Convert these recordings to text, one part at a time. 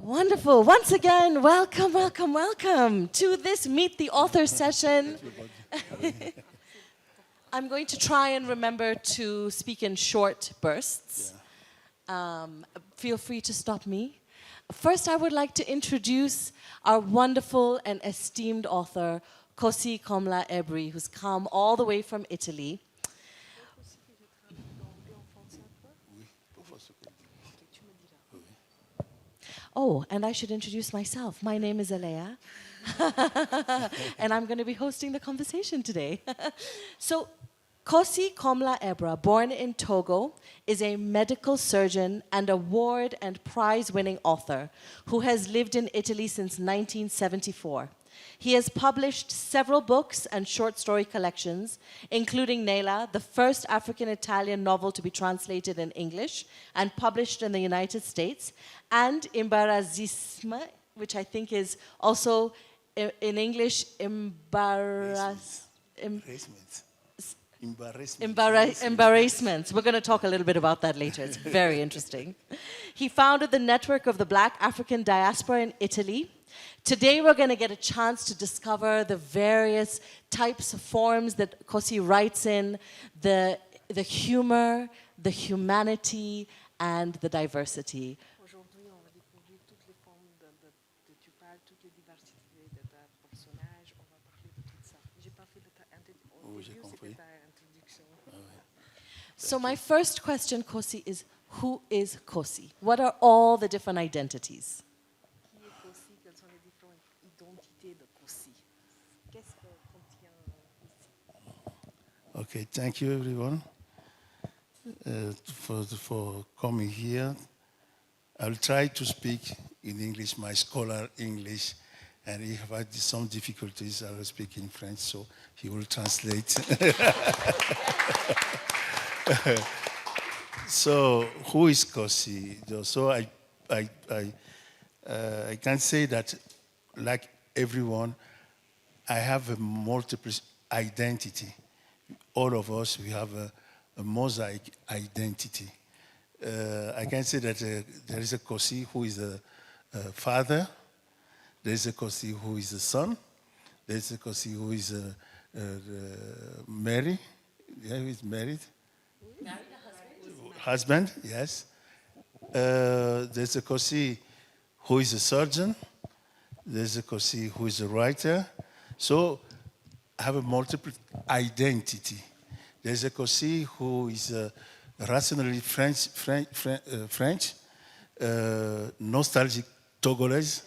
Wonderful. Once again, welcome, welcome, welcome to this Meet the Author session. I'm going to try and remember to speak in short bursts. Feel free to stop me. First, I would like to introduce our wonderful and esteemed author, Kossi Komla-Ebri, who's come all the way from Italy. Oh, and I should introduce myself. My name is Aleya, and I'm going to be hosting the conversation today. So, Kossi Komla-Ebri, born in Togo, is a medical surgeon and award and prize-winning author who has lived in Italy since 1974. He has published several books and short story collections, including Aleya, the first African-Italian novel to be translated in English and published in the United States, and Imbarazisme, which I think is also in English, Embarrassments. We're going to talk a little bit about that later. It's very interesting. He founded the network of the Black African Diaspora in Italy. Today we're going to get a chance to discover the various types of forms that Kossi writes in, the humor, the humanity, and the diversity. Aujourd'hui, on va découvrir toutes les formes de tu parles, toutes les diversités de ta personnage. On va parler de tout ça. J'ai pas fait ta introduction. So my first question, Kossi, is who is Kossi? What are all the different identities? Qui est Kossi? Quelles sont les différentes identités de Kossi? Qu'est-ce que contient Kossi? Okay, thank you everyone for coming here. I'll try to speak in English, my scholar English, and if I had some difficulties, I will speak in French, so he will translate. So, who is Kossi? So I can say that, like everyone, I have a multiple identity. All of us, we have a mosaic identity. I can say that there is a Kossi who is a father, there is a Kossi who is a son, there is a Kossi who is married, who is married. Husband, yes. There's a Kossi who is a surgeon. There's a Kossi who is a writer. So I have a multiple identity. There's a Kossi who is rationally French, nostalgic Togolese,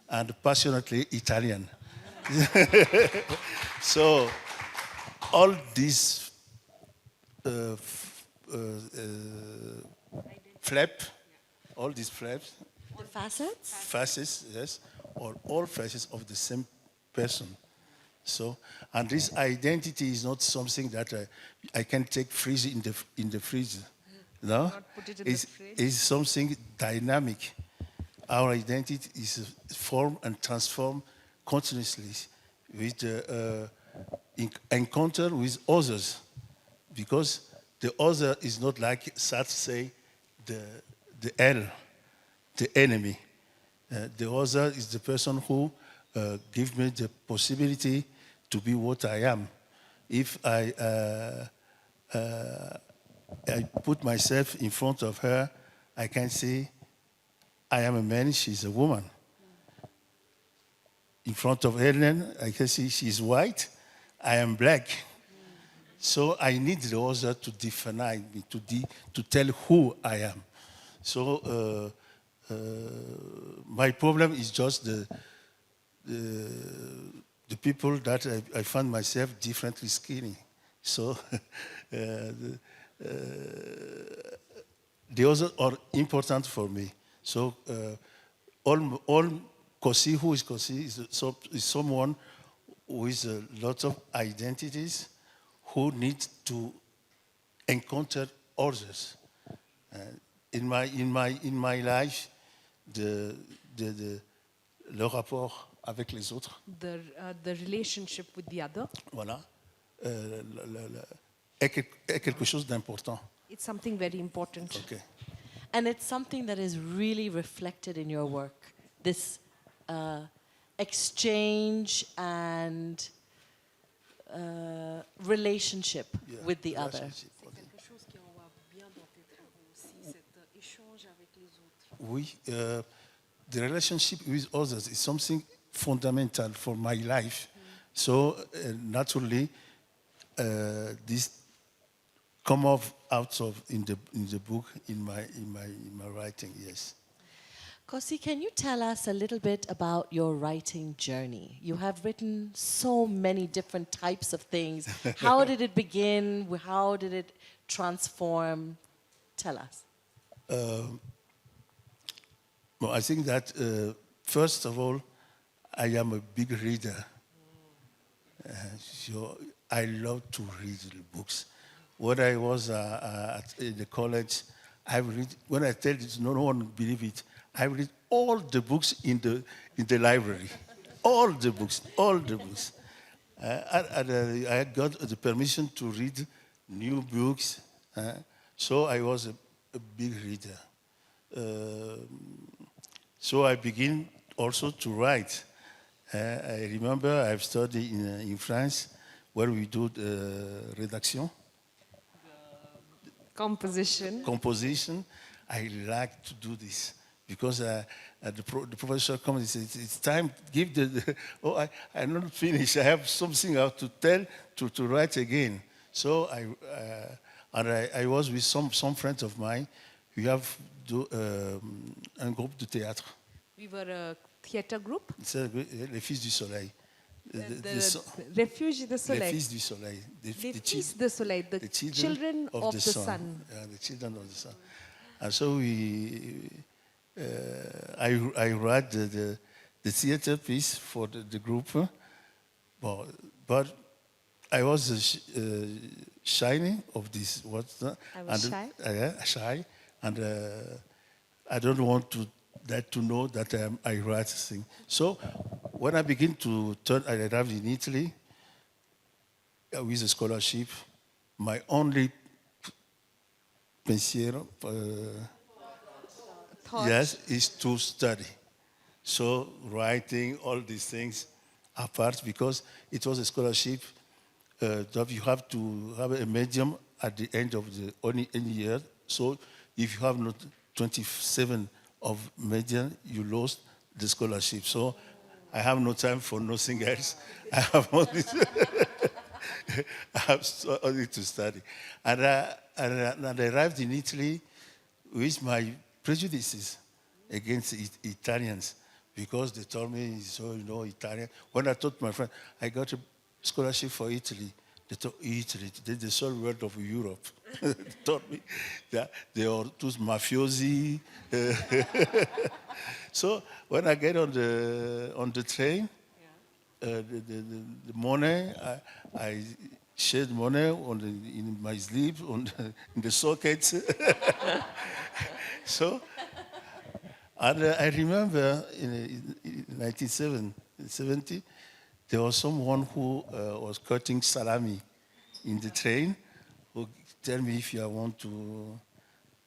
and passionately Italian. So all these all these flaps, The facets? facets, yes, or all facets of the same person. So, and this identity is not something that I can take freeze in the freezer. No, Not put it in the fridge. it's something dynamic. Our identity is formed and transformed continuously with encounter with others, because the other is not like Sartre say the enemy. The other is the person who gives me the possibility to be what I am. If I put myself in front of her, I can say, I am a man, she's a woman. In front of Helen, I can see she's white, I am black. So I need the other to define me, to tell who I am. So my problem is just the people that I find myself differently skinny. So the others are important for me. So all Kossi, who is Kossi, is someone who is a lot of identities, who needs to encounter others. In my life, le rapport avec les autres. The relationship with the other. Voilà. Est quelque chose d'important. It's something very important. Okay. And it's something that is really reflected in your work. this exchange and relationship with the other. Relationship, C'est quelque chose qu'on voit bien dans tes travaux aussi, cet échange avec les autres. Oui, the relationship with others is something fundamental for my life. So naturally, this come out of in the book in my writing. Yes. Kossi, can you tell us a little bit about your writing journey? You have written so many different types of things. How did it begin? How did it transform? Tell us. Well, I think that first of all, I am a big reader. So I love to read the books. When I was in the college, I read. When I tell it, no one believe it. I read all the books in the library, all the books. I got the permission to read new books, so I was a big reader. So I begin also to write. I remember I've studied in France, where we do the redaction. Composition. I like to do this because the professor comes and says, it's time, give I'm not finished. I have something I have to tell, to write again. So I was with some friends of mine. We have un groupe de théâtre. We were a theater group. C'est les Fils du Soleil. Refuge du Soleil. Les Fils du Soleil. Les Fils du Soleil, the children of the sun. Yeah, the children of the sun. And so I write the theater piece for the group, but I was shy of this. I was shy? Shy, and I don't want to know that I write things. So when I begin I arrived in Italy with a scholarship. My only pensiero, yes, is to study. So writing all these things apart, because it was a scholarship that you have to have a medium at the end of any year. So if you have not 27 of medium, you lost the scholarship. So I have no time for nothing else. I have only only to study. And I arrived in Italy with my prejudices against Italians, because they told me, so you know, Italian. When I told my friend, I got a scholarship for Italy. They told Italy, the sole world of Europe. They told me that they are those mafiosi. So when I get on the train, the money, I shed money in my sleeve, in the sockets. So, and I remember in 1970, there was someone who was cutting salami in the train, who tell me if I want to.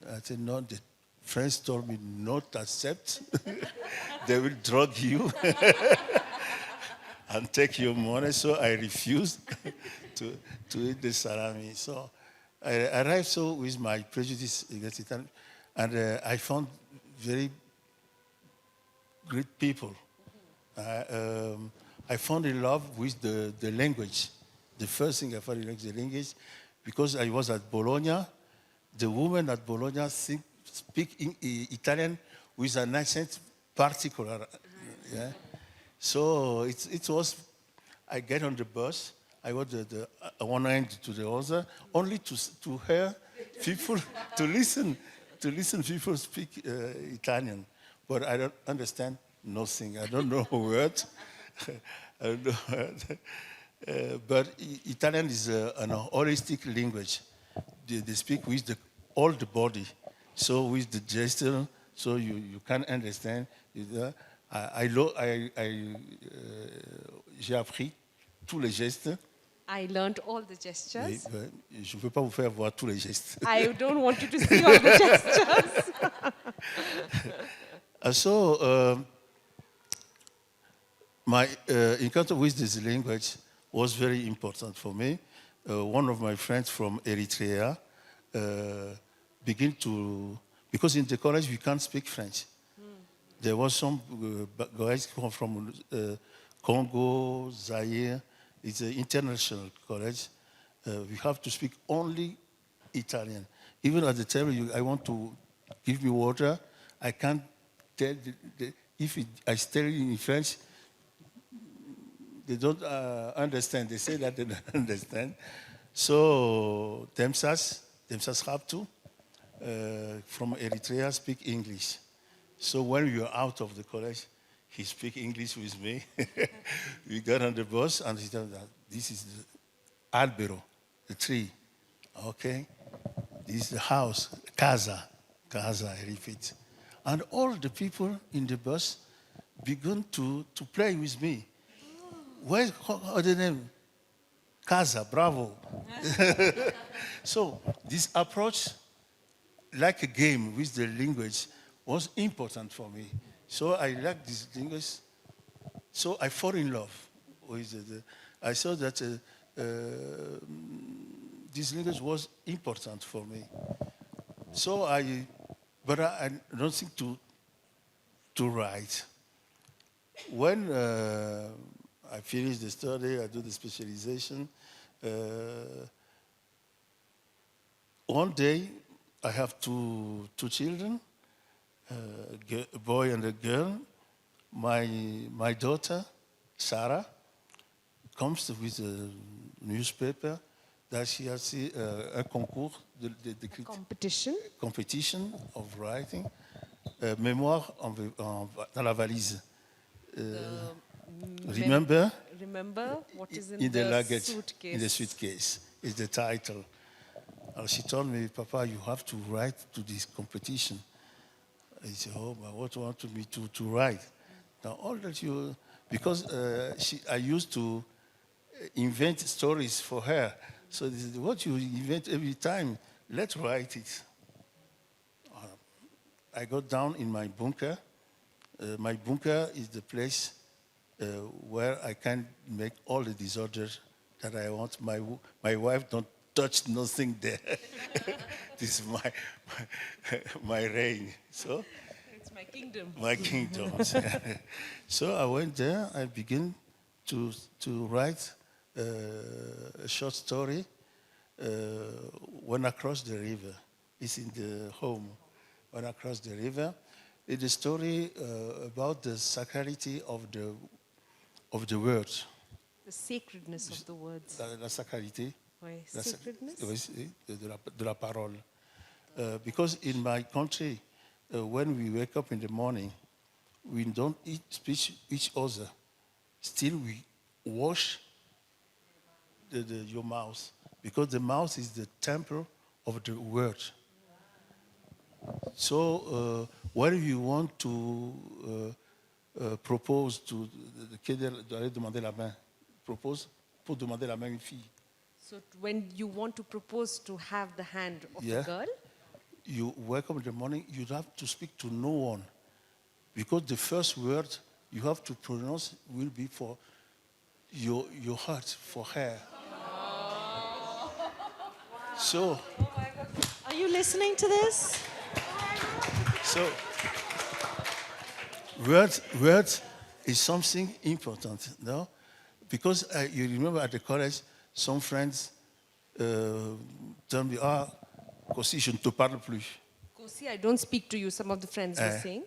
I said, no, the friends told me not to accept. They will drug you and take your money. So I refused to eat the salami. So I arrived with my prejudice against Italian, and I found very great people. I found in love with the language. The first thing I found in love with the language, because I was at Bologna. The women at Bologna speak Italian with an accent particular. Yeah. So it was, I get on the bus, I go to one end to the other, only to hear people, to listen people speak Italian. But I don't understand nothing. I don't know a word. I don't know a word. But Italian is an holistic language. They speak with all the body. So with the gesture, so you can understand. J'ai appris tous les gestes. I learned all the gestures. Je ne peux pas vous faire voir tous les gestes. I don't want you to see all the gestures. So my encounter with this language was very important for me. One of my friends from Eritrea began to, because in the college we can't speak French. There was some guys from Congo, Zaire. It's an international college. We have to speak only Italian. Even at the table, I want to give me water. I can't tell. If I tell in French, they don't understand. They say that they don't understand. So themselves have to, from Eritrea, speak English. So when we were out of the college, he speak English with me. We got on the bus and he told that this is the albero, the tree. Okay? This is the house, casa, I repeat. And all the people in the bus began to play with me. What's the name? Casa, bravo. So this approach, like a game with the language, was important for me. So I liked this language. So I fall in love with it. I saw that this language was important for me. So but I don't think to write. When I finish the study, I do the specialization. One day, I have two children, a boy and a girl. My daughter, Sarah, comes with a newspaper that she has a concours, competition of writing, mémoire dans la valise. Remember what is in the luggage, suitcase. in the suitcase, is the title. She told me, Papa, you have to write to this competition. I said, oh, but what do you want me to write? Now, all that you, because I used to invent stories for her. So this is what you invent every time, let's write it. I got down in my bunker. My bunker is the place where I can make all the disorders that I want. My wife don't touch nothing there. This is my reign. So It's my kingdom. My kingdom. So I went there. I began to write a short story. When I crossed the river, it's in the home. When I crossed the river, it's a story about the sacrality of the words. The sacredness of the words. La sacralité. Oui, sacredness. Oui, de la parole. Because in my country, when we wake up in the morning, we don't speak each other. Still, we wash your mouth, because the mouth is the temple of the word. So, when you want to propose to d'aller demander la main, propose pour demander la main à une fille. So when you want to propose to have the hand of Yeah. a girl, You wake up in the morning, you have to speak to no one, because the first word you have to pronounce will be for your heart, for her. So, Are you listening to this? so words is something important, no? Because you remember at the college, some friends tell me, Kossi, je ne te parle plus. Kossi, I don't speak to you, some of the friends were saying.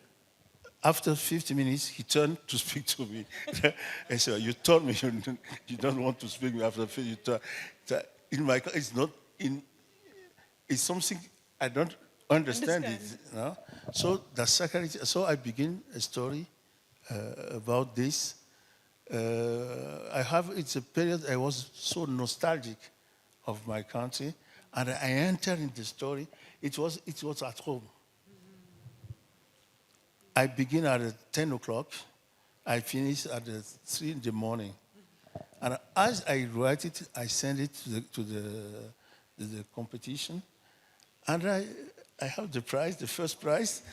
After 50 minutes, he turned to speak to me. I said, you told me you don't want to speak to me after 50 minutes. In my, it's not in, it's something I don't understand. It, you know? So the sacrality, so I begin a story about this. It's a period I was so nostalgic of my country, and I entered in the story. It was at home. I begin at 10 o'clock. I finish at 3 in the morning. And as I write it, I send it to the competition. And I have the prize, the first prize.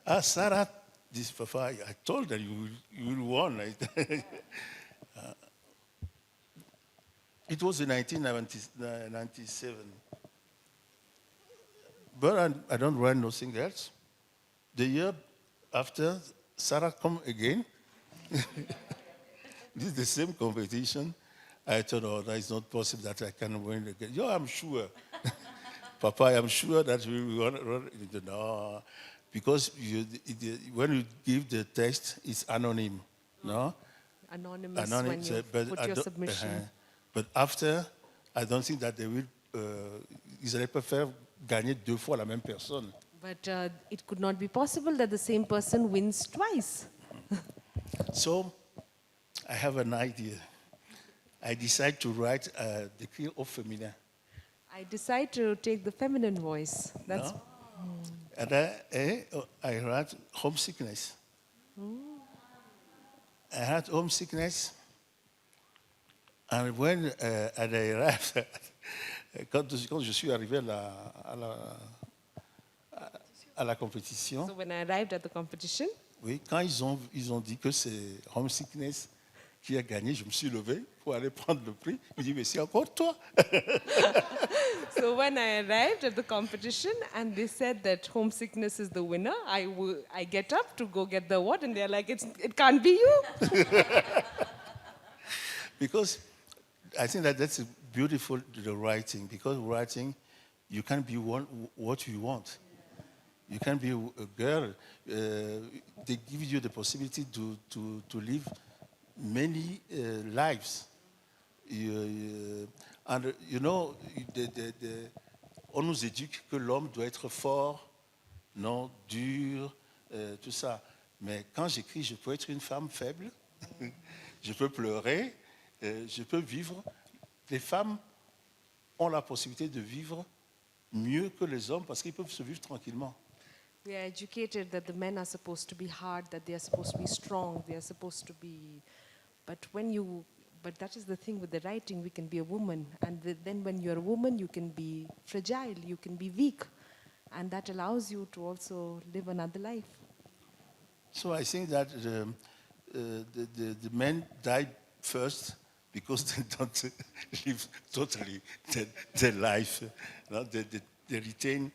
Wow. Sarah this Papa, I told her you will won. It was in 1997. But I don't write nothing else. The year after, Sarah come again. This is the same competition. I thought, oh, that is not possible that I can win again. Yeah, I'm sure. Papa, I'm sure that we will run. No, because when you give the text, it's anonymous, no? Anonymous when you put your submission. But after, I don't think that they will. Ils allaient pas faire gagner 2 fois la même personne. But it could not be possible that the same person wins twice. So, I have an idea. I decide to write d'écrire au féminin. I decide to take the feminine voice. That's. No? And I write homesickness. I had homesickness. And when I arrived, quand je suis arrivé à la compétition, So when I arrived at the competition, oui, quand ils ont dit que c'est homesickness qui a gagné, je me suis levé pour aller prendre le prix. Il dit, mais c'est encore toi. so when I arrived at the competition and they said that homesickness is the winner, I get up to go get the award and they're like, it can't be you. Because I think that's beautiful, the writing, because writing, you can be what you want. You can be a girl. They give you the possibility to live many lives. And you know, on nous éduque que l'homme doit être fort, non, dur, tout ça. Mais quand j'écris, je peux être une femme faible, je peux pleurer, je peux vivre. Les femmes ont la possibilité de vivre mieux que les hommes parce qu'ils peuvent se vivre tranquillement. We are educated that the men are supposed to be hard, that they are supposed to be strong, they are supposed to be. But that is the thing with the writing. We can be a woman, and then when you're a woman, you can be fragile, you can be weak, and that allows you to also live another life. So I think that the men die first because they don't live totally their life. No? They retain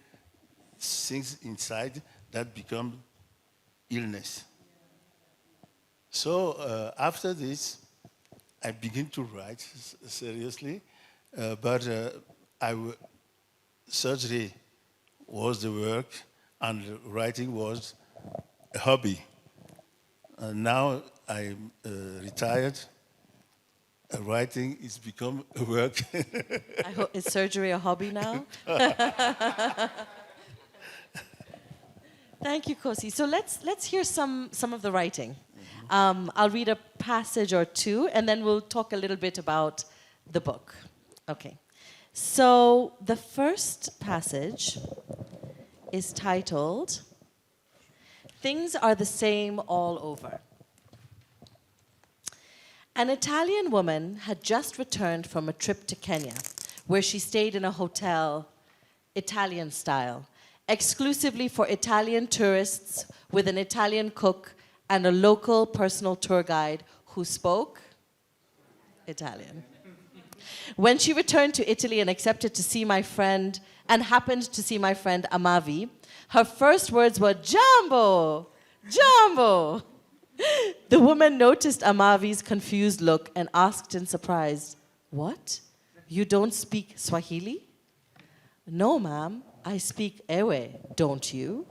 things inside that become illness. So after this, I begin to write seriously, but surgery was the work and writing was a hobby. Now I'm retired. Writing has become a work. Is surgery a hobby now? Thank you, Kossi. So let's hear some of the writing. I'll read a passage or two, and then we'll talk a little bit about the book. Okay. So the first passage is titled, "Things Are the Same All Over." An Italian woman had just returned from a trip to Kenya, where she stayed in a hotel, Italian style, exclusively for Italian tourists, with an Italian cook and a local personal tour guide who spoke Italian. When she returned to Italy and happened to see my friend Amavi, her first words were, "Jumbo! Jumbo!" The woman noticed Amavi's confused look and asked in surprise, "What? You don't speak Swahili?" "No, ma'am, I speak Ewe, don't you?"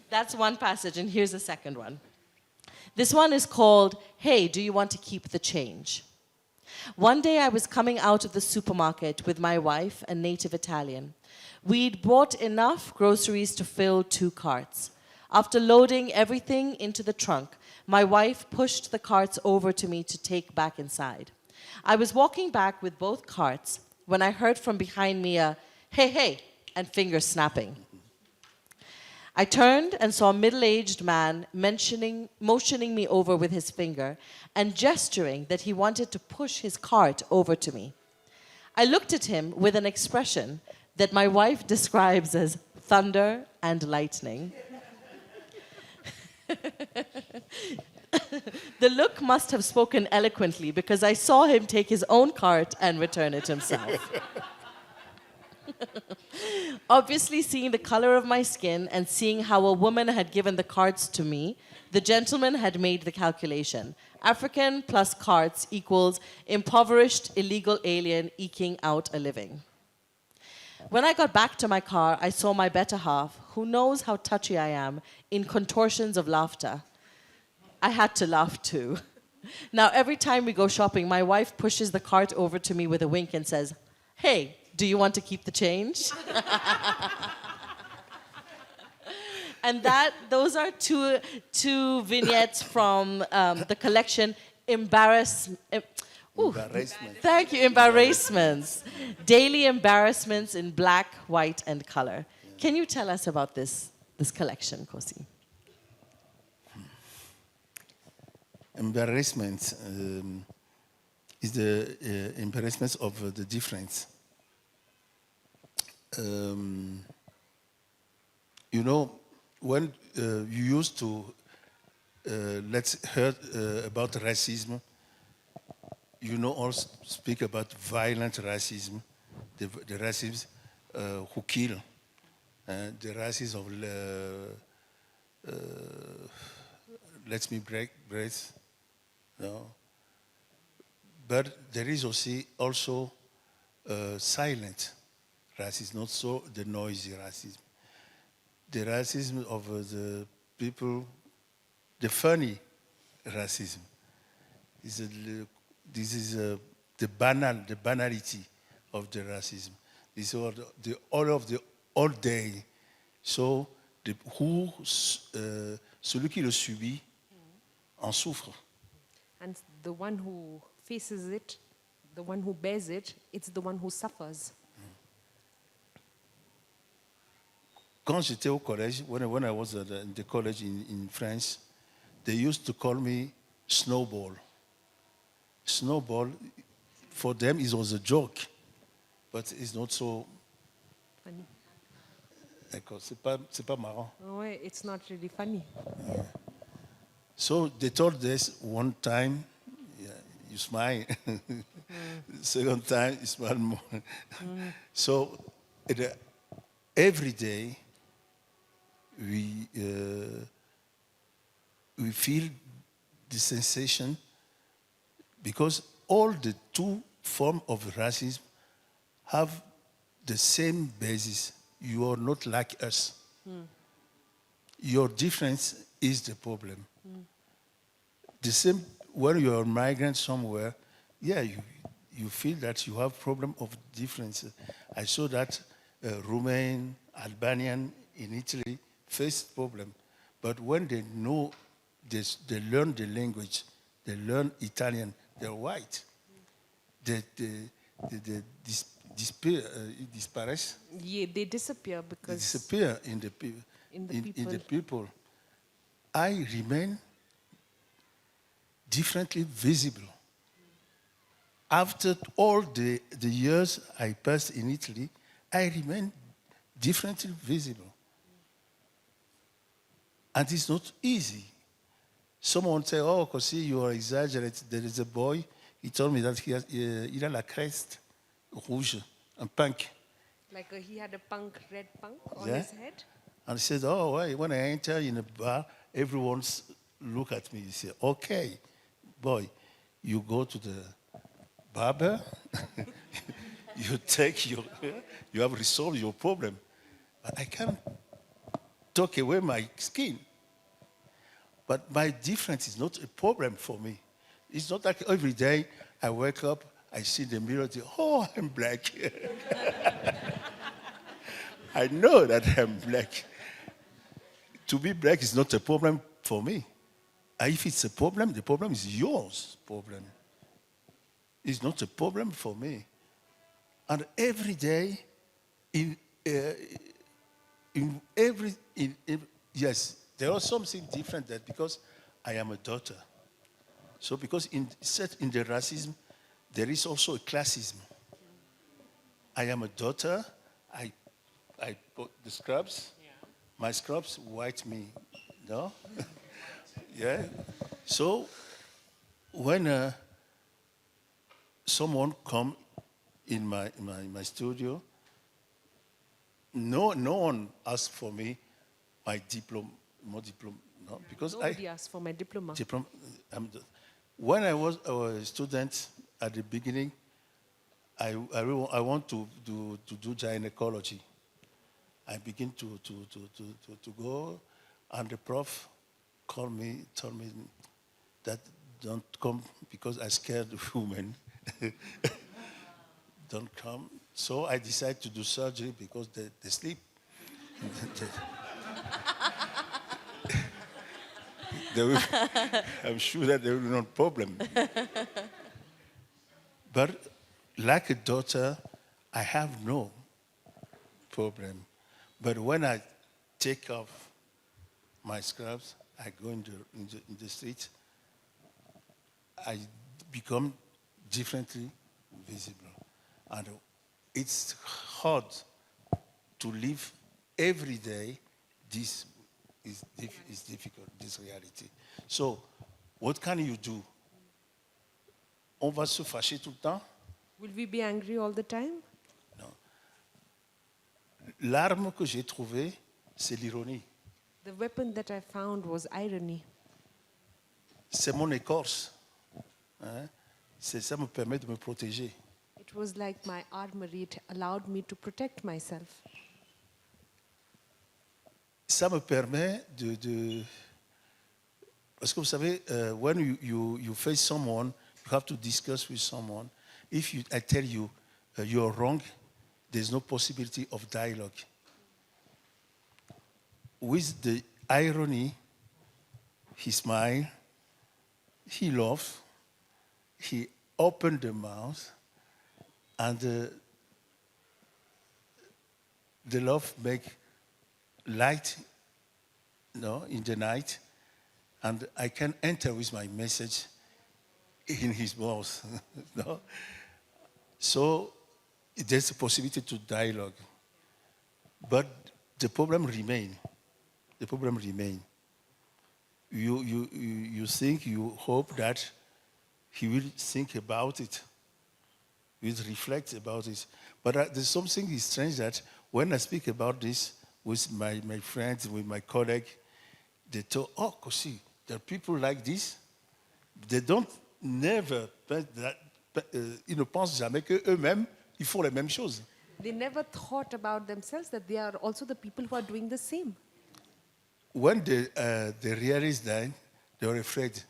That's one passage, and here's the second one. This one is called, "Hey, do you want to keep the change?" One day I was coming out of the supermarket with my wife, a native Italian. We'd bought enough groceries to fill 2 carts. After loading everything into the trunk, my wife pushed the carts over to me to take back inside. I was walking back with both carts when I heard from behind me a, "Hey, hey," and fingers snapping. I turned and saw a middle-aged man motioning me over with his finger and gesturing that he wanted to push his cart over to me. I looked at him with an expression that my wife describes as thunder, and lightning. The look must have spoken eloquently because I saw him take his own cart and return it himself. Obviously, seeing the color of my skin and seeing how a woman had given the carts to me, the gentleman had made the calculation. African plus carts equals impoverished illegal alien eking out a living. When I got back to my car, I saw my better half, who knows how touchy I am, in contortions of laughter. I had to laugh too. Now, every time we go shopping, my wife pushes the cart over to me with a wink and says, "Hey, do you want to keep the change?" And those are two vignettes from the collection Embarrassment. Thank you, Embarrassments. Daily embarrassments in black, white, and color. Can you tell us about this collection, Kossi? Embarrassment is the embarrassment of the difference. You know, when you used to let's hear about racism, you know, also speak about violent racism, the racism who kill, the racism of let me breath. No. But there is also silent racism, not so the noisy racism. The racism of the people, the funny racism. This is the banality of the racism. This is all of the all day. So, celui qui le subit en souffre. And the one who faces it, the one who bears it, it's the one who suffers. Quand j'étais au collège, when I was in the college in France, they used to call me Snowball. Snowball, for them, it was a joke, but it's not so. Funny. C'est pas marrant. Oh, it's not really funny. So they told us one time, yeah, you smile. Second time, you smile more. So every day we feel the sensation because all the two forms of racism have the same basis. You are not like us. Your difference is the problem. The same when you are a migrant somewhere, yeah, you feel that you have problem of difference. I saw that Romanian, Albanian in Italy face problem, but when they know this, they learn the language, they learn Italian, they're white. They disappear. Yeah, they disappear because They disappear in the people. I remain differently visible. After all the years I passed in Italy, I remain differently visible. And it's not easy. Someone say, "Oh, Kossi, you are exaggerating." There is a boy, he told me that il a la crest rouge, un punk. like he had a red punk on Yeah. his head. And he said, "Oh, wait, when I enter in a bar, everyone look at me. He say, okay, boy, you go to the barber, you have resolved your problem. But I can't take away my skin. But my difference is not a problem for me. It's not like every day I wake up, I see the mirror, and say, oh, I'm black. I know that I'm black. To be black is not a problem for me. If it's a problem, the problem is yours problem. It's not a problem for me. And every day, yes, there was something different there because I am a daughter. So because in the racism, there is also a classism. I am a daughter. I put the scrubs. My scrubs white me, no? Yeah. So when someone come in my studio, no one asked for me my diploma, no, because Nobody asked for my diploma. when I was a student at the beginning, I want to do gynecology. I begin to go, and the prof told me that don't come because I scared the women. Don't come. So I decided to do surgery because they sleep. I'm sure that there will be no problem. But like a daughter, I have no problem. But when I take off my scrubs, I go in the street, I become differently visible. And it's hard to live every day. This is difficult, this reality. So, what can you do? On va se fâcher tout le temps? Will we be angry all the time? Non. L'arme que j'ai trouvée, c'est l'ironie. The weapon that I found was irony. C'est mon écorce. Hein? Ça me permet de me protéger. It was like my armory. It allowed me to protect myself. Ça me permet de... Parce que vous savez, when you face someone, you have to discuss with someone. If I tell you you're wrong, there's no possibility of dialogue. With the irony, he smiled, he laughed, he opened the mouth, and the laugh make light, in the night, and I can enter with my message in his mouth. No? So there's a possibility to dialogue. But the problem remains. The problem remains. You think, you hope that he will think about it, will reflect about it. But there's something strange that when I speak about this with my friends, with my colleagues, they thought, oh, Kossi, there are people like this. They don't never, ils ne pensent jamais qu'eux-mêmes, ils font les mêmes choses. They never thought about themselves that they are also the people who are doing the same. When they realized that, they were afraid.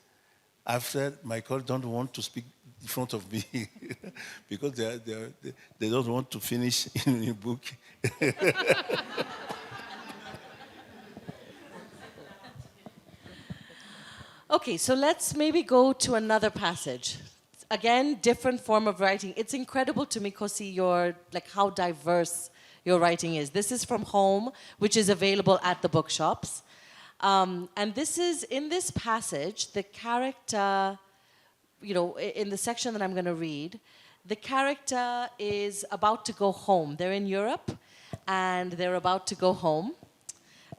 After, my colleagues don't want to speak in front of me because they don't want to finish in a book. Okay, so let's maybe go to another passage. Again, different form of writing. It's incredible to me, Kossi, how diverse your writing is. This is from Home, which is available at the bookshops. And this is, in this passage, the character, in the section that I'm going to read, the character is about to go home. They're in Europe, and they're about to go home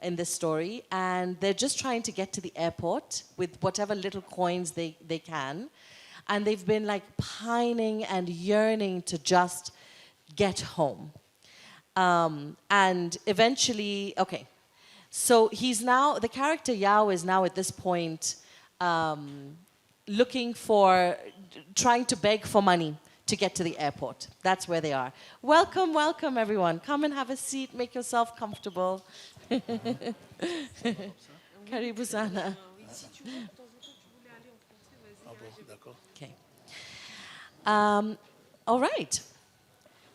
in this story, and they're just trying to get to the airport with whatever little coins they can. And they've been pining and yearning to just get home. And eventually, okay. So the character Yao is now at this point trying to beg for money to get to the airport. That's where they are. Welcome, welcome everyone. Come and have a seat, make yourself comfortable. Karibu sana. Okay. All right.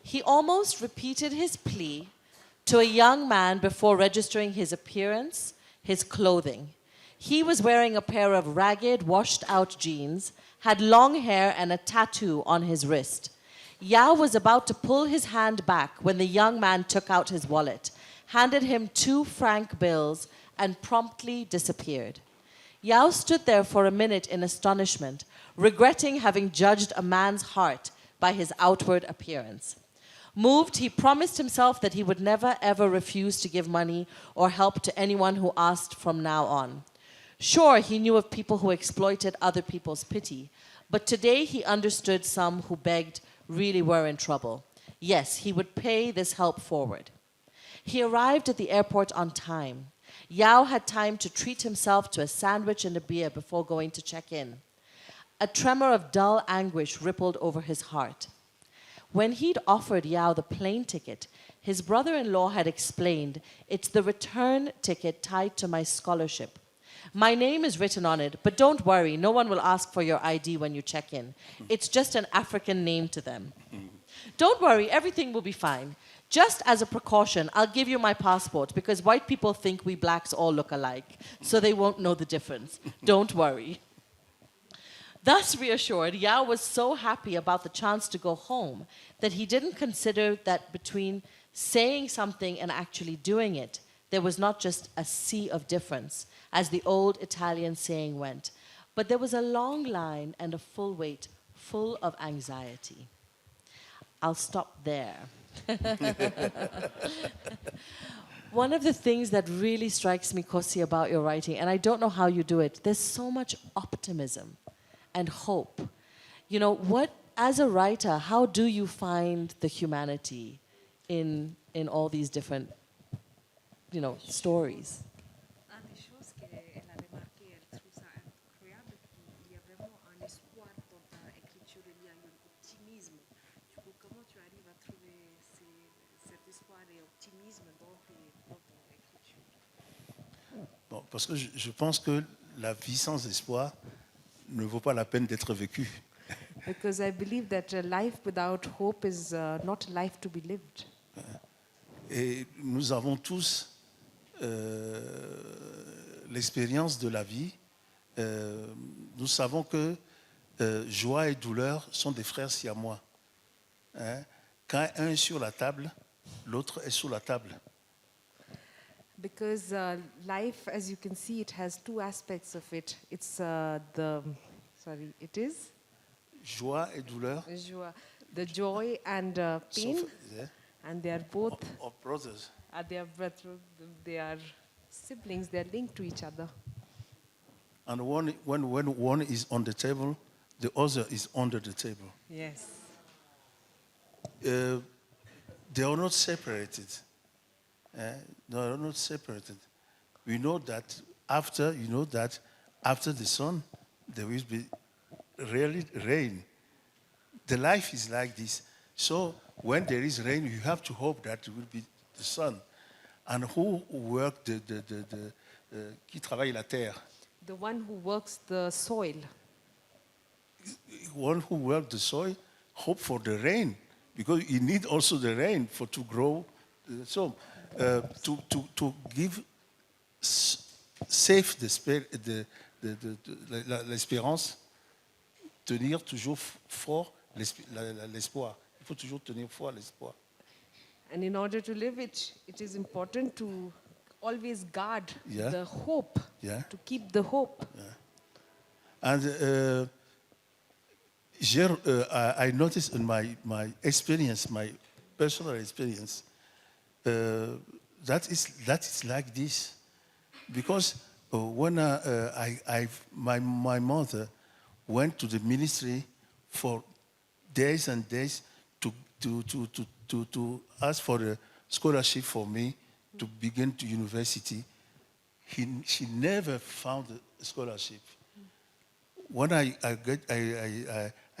He almost repeated his plea to a young man before registering his appearance, his clothing. He was wearing a pair of ragged, washed-out jeans, had long hair and a tattoo on his wrist. Yao was about to pull his hand back when the young man took out his wallet, handed him 2 franc bills, and promptly disappeared. Yao stood there for a minute in astonishment, regretting having judged a man's heart by his outward appearance. Moved, he promised himself that he would never ever refuse to give money or help to anyone who asked from now on. Sure, he knew of people who exploited other people's pity, but today he understood some who begged really were in trouble. Yes, he would pay this help forward. He arrived at the airport on time. Yao had time to treat himself to a sandwich and a beer before going to check in. A tremor of dull anguish rippled over his heart. When he'd offered Yao the plane ticket, his brother-in-law had explained, "It's the return ticket tied to my scholarship. My name is written on it, but don't worry, no one will ask for your ID when you check in. It's just an African name to them. Don't worry, everything will be fine. Just as a precaution, I'll give you my passport because white people think we blacks all look alike, so they won't know the difference. Don't worry." Thus reassured, Yao was so happy about the chance to go home that he didn't consider that between saying something and actually doing it, there was not just a sea of difference, as the old Italian saying went, but there was a long line and a full wait, full of anxiety. I'll stop there. One of the things that really strikes me, Kossi, about your writing, and I don't know how you do it, there's so much optimism and hope. You know, as a writer, how do you find the humanity in all these different, stories? Un des choses qu'elle a remarqué, elle trouve ça incroyable, qu'il y a vraiment un espoir dans ta écriture, il y a un optimisme. Du coup, comment tu arrives à trouver cet espoir et optimisme dans ton écriture? Bon, parce que je pense que la vie sans espoir ne vaut pas la peine d'être vécue. Because I believe that a life without hope is not a life to be lived. Et nous avons tous l'expérience de la vie. Nous savons que joie et douleur sont des frères siamois. Hein? Quand un est sur la table, l'autre est sous la table. Because life, as you can see, it has two aspects of it. It's Joie et douleur. The joy and pain, and they are both Of brothers. They are siblings. They are linked to each other. And when one is on the table, the other is under the table. Yes. They are not separated. They are not separated. We know that after the sun, there will be really rain. The life is like this. So when there is rain, you have to hope that it will be the sun. And who work qui travaille la terre? The one who works the soil. One who works the soil, hope for the rain, because you need also the rain to grow. So to give safe l'espérance, tenir toujours fort l'espoir. Il faut toujours tenir fort l'espoir. And in order to live it, it is important to always guard the hope, to keep the hope. Yeah. And I noticed in my experience, my personal experience, that is like this, because when my mother went to the ministry for days and days to ask for a scholarship for me to begin to university. She never found a scholarship. When I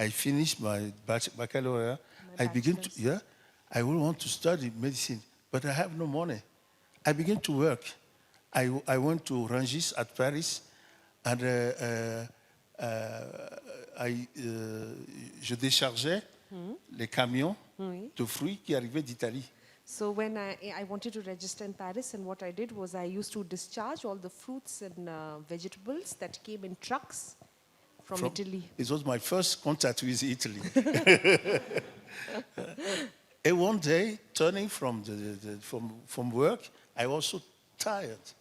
finished my baccalaureate, I will want to study medicine, but I have no money. I began to work. I went to Rungis at Paris, and je déchargeais les camions de fruits qui arrivaient d'Italie. So when I wanted to register in Paris, and what I did was I used to discharge all the fruits and vegetables that came in trucks from Italy. It was my first contact with Italy. And one day, turning from work, I was so tired.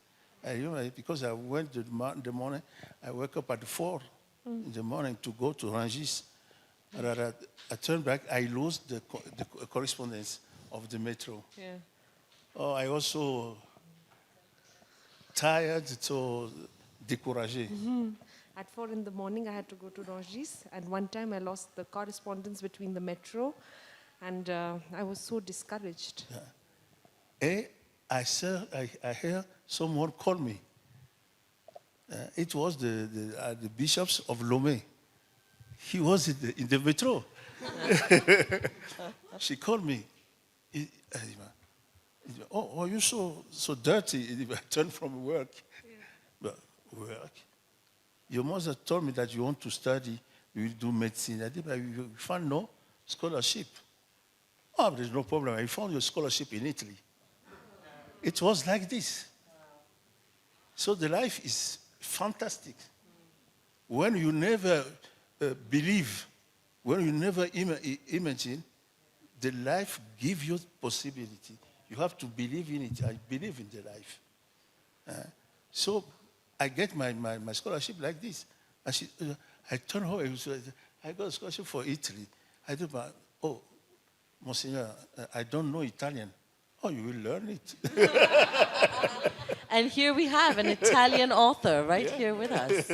Because I went in the morning, I woke up at 4 in the morning to go to Rungis. And I turned back, I lost the correspondence. of the metro. Yeah. Oh, I also tired, so découragé. At 4 in the morning, I had to go to Rangis, and one time I lost the correspondence between the metro, and I was so discouraged. And I heard someone call me. It was the bishops of Lomé. He was in the metro. She called me. Oh, you're so dirty. I turned from work. But work? Your mother told me that you want to study, you will do medicine. I did, but you found no scholarship. Oh, there's no problem. I found your scholarship in Italy. It was like this. So the life is fantastic. When you never believe, when you never imagine, the life gives you possibility. You have to believe in it. I believe in the life. So I get my scholarship like this. I turn home. I got a scholarship for Italy. I do, oh, Monsignor, I don't know Italian. Oh, you will learn it. And here we have an Italian author right here with us.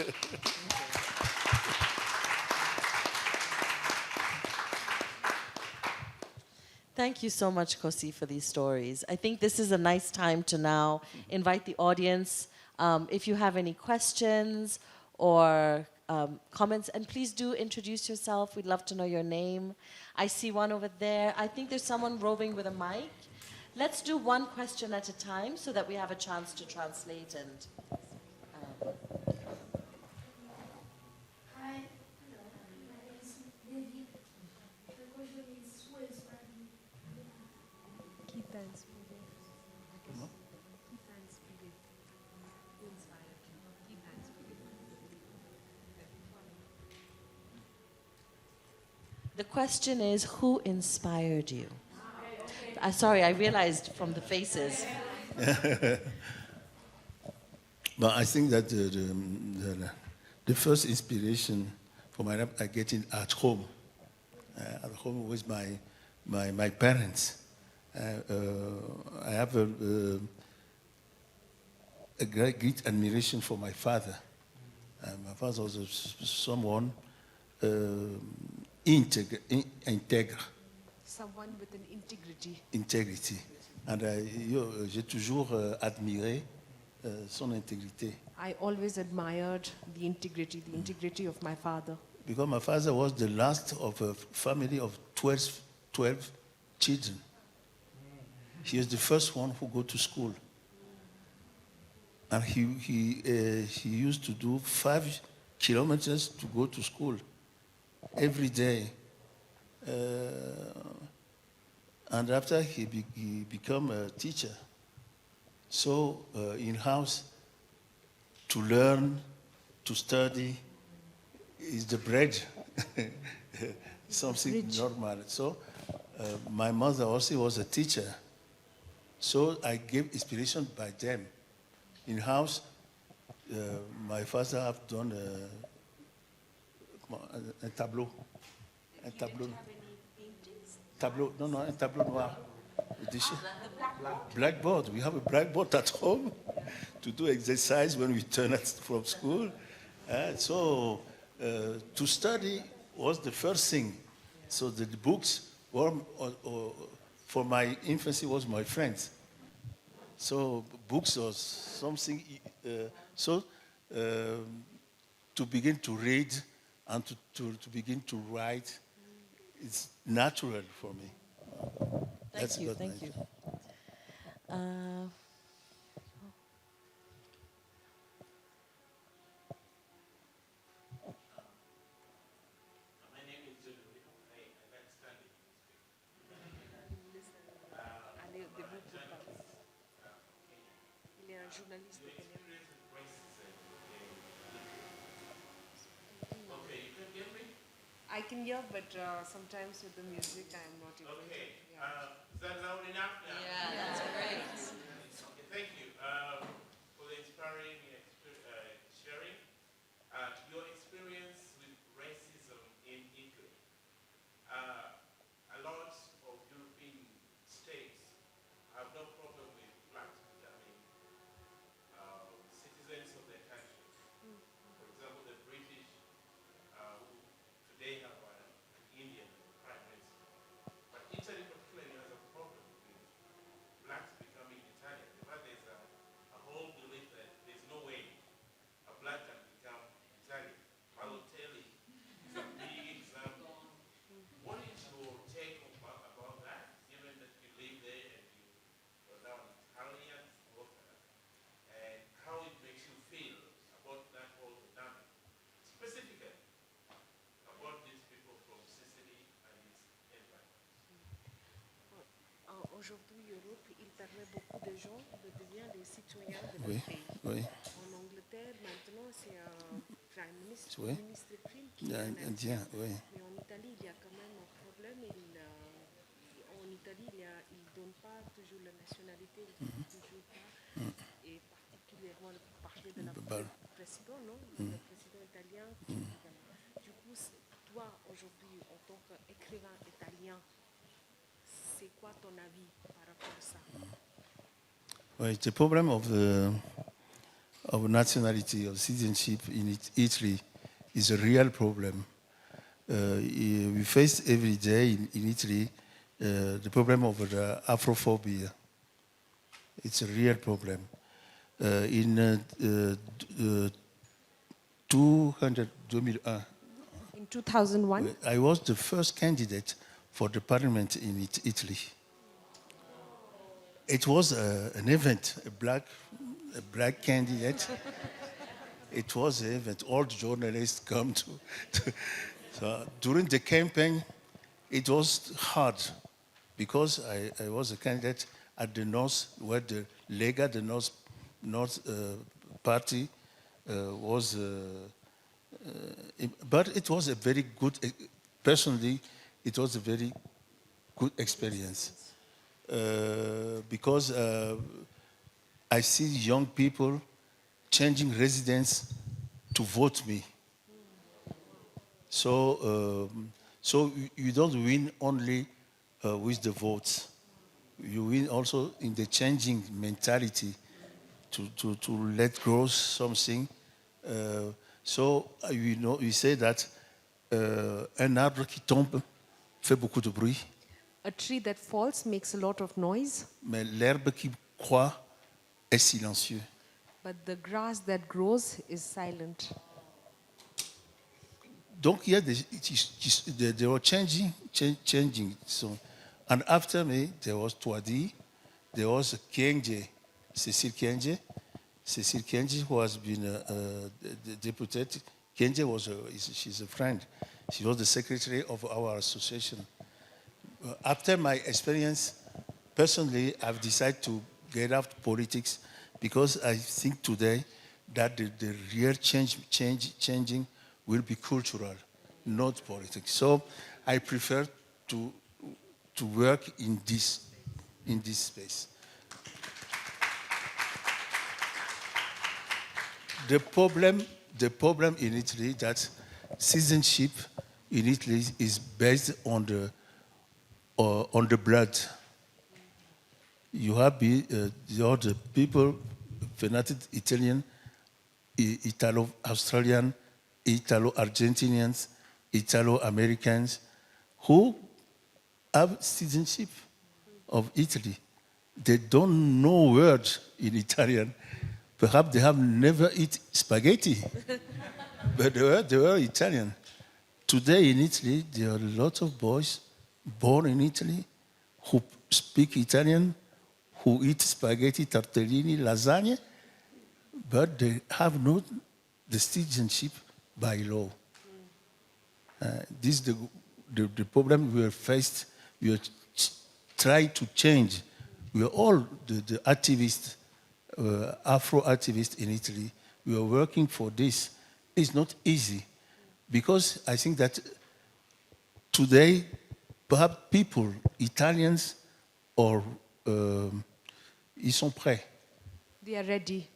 Thank you so much, Kossi, for these stories. I think this is a nice time to now invite the audience. If you have any questions or comments, and please do introduce yourself. We'd love to know your name. I see one over there. I think there's someone roving with a mic. Let's do one question at a time so that we have a chance to translate and... Hi, hello, my name is Devika. The question is, who inspired you? Keep that spirit. Keep that spirit. Who inspired you? Keep that spirit. The question is, who inspired you? Sorry, I realized from the faces. But I think that the first inspiration for my rap I get it at home. At home with my parents. I have a great admiration for my father. My father was someone intègre. Someone with an integrity. Integrity. And j'ai toujours admiré son intégrité. I always admired the integrity of my father. Because my father was the last of a family of 12 children. He is the first one who go to school. And he used to do 5 kilometers to go to school every day. And after he became a teacher. So in-house, to learn, to study, is the bread, something normal. So my mother also was a teacher. So I gave inspiration by them. In-house, my father have done a tableau. Un tableau. Tableau, no, un tableau noir. Blackboard. We have a blackboard at home to do exercise when we turn from school. So to study was the first thing. So the books were, for my infancy was my friends. So books was something. To begin to read and to begin to write, it's natural for me. Thank you, thank you. I can hear, but sometimes with the music, I'm not able to. Is that loud enough now? Yeah, that's great. Okay, thank you for the inspiring sharing. Your experience with racism in Italy. A lot of European states aujourd'hui, l'Europe, il permet beaucoup de gens de devenir des citoyens de Oui, leur pays. oui, En Angleterre, maintenant, c'est un prime ministre, Oui. ministre prime qui est un indien, Indien. oui. Mais en Italie, il y a quand même un problème. En Italie, ils ne donnent pas toujours la nationalité, ils ne donnent toujours pas. Et particulièrement, parler de la Bah, président, non? Le président italien. Voilà. Du coup, toi, aujourd'hui, en tant qu'écrivain italien, c'est quoi ton avis par rapport à ça? Well, the problem of nationality, of citizenship in Italy is a real problem. We face every day in Italy the problem of the Afrophobia. It's a real problem. In 2001, In 2001, I was the first candidate for the parliament in Italy. It was an event, a black candidate. It was an event. All the journalists come to. So during the campaign, it was hard because I was a candidate at the north, where the Lega, the North party, was. But it was a very good. Personally, it was a very good experience. Because I see young people changing residence to vote me. So, so you don't win only with the votes. You win also in the changing mentality to let grow something. You say that un arbre qui tombe fait beaucoup de bruit. a tree that falls makes a lot of noise, Mais l'herbe qui croît est silencieux. but the grass that grows is silent. Donc il y a they were changing. So, and after me, there was Twadi, there was Kienge, Cecile Kienge, who has been the deputy. Kienge she's a friend. She was the secretary of our association. After my experience, personally, I've decided to get out of politics because I think today that the real changing will be cultural, not politics. So I prefer to work in this space. The problem in Italy that citizenship in Italy is based on the blood. You have the people, fanatic Italian, Italo-Australian, Italo-Argentinians, Italo-Americans, who have citizenship of Italy. They don't know words in Italian. Perhaps they have never eaten spaghetti, but they were Italian. Today in Italy, there are a lot of boys born in Italy who speak Italian, who eat spaghetti, tortellini, lasagna, but they have not the citizenship by law. This is the problem we are faced. We are trying to change. We are all the activists, Afro activists in Italy. We are working for this. It's not easy because I think that today, perhaps people, Italians, or ils sont prêts. They are ready.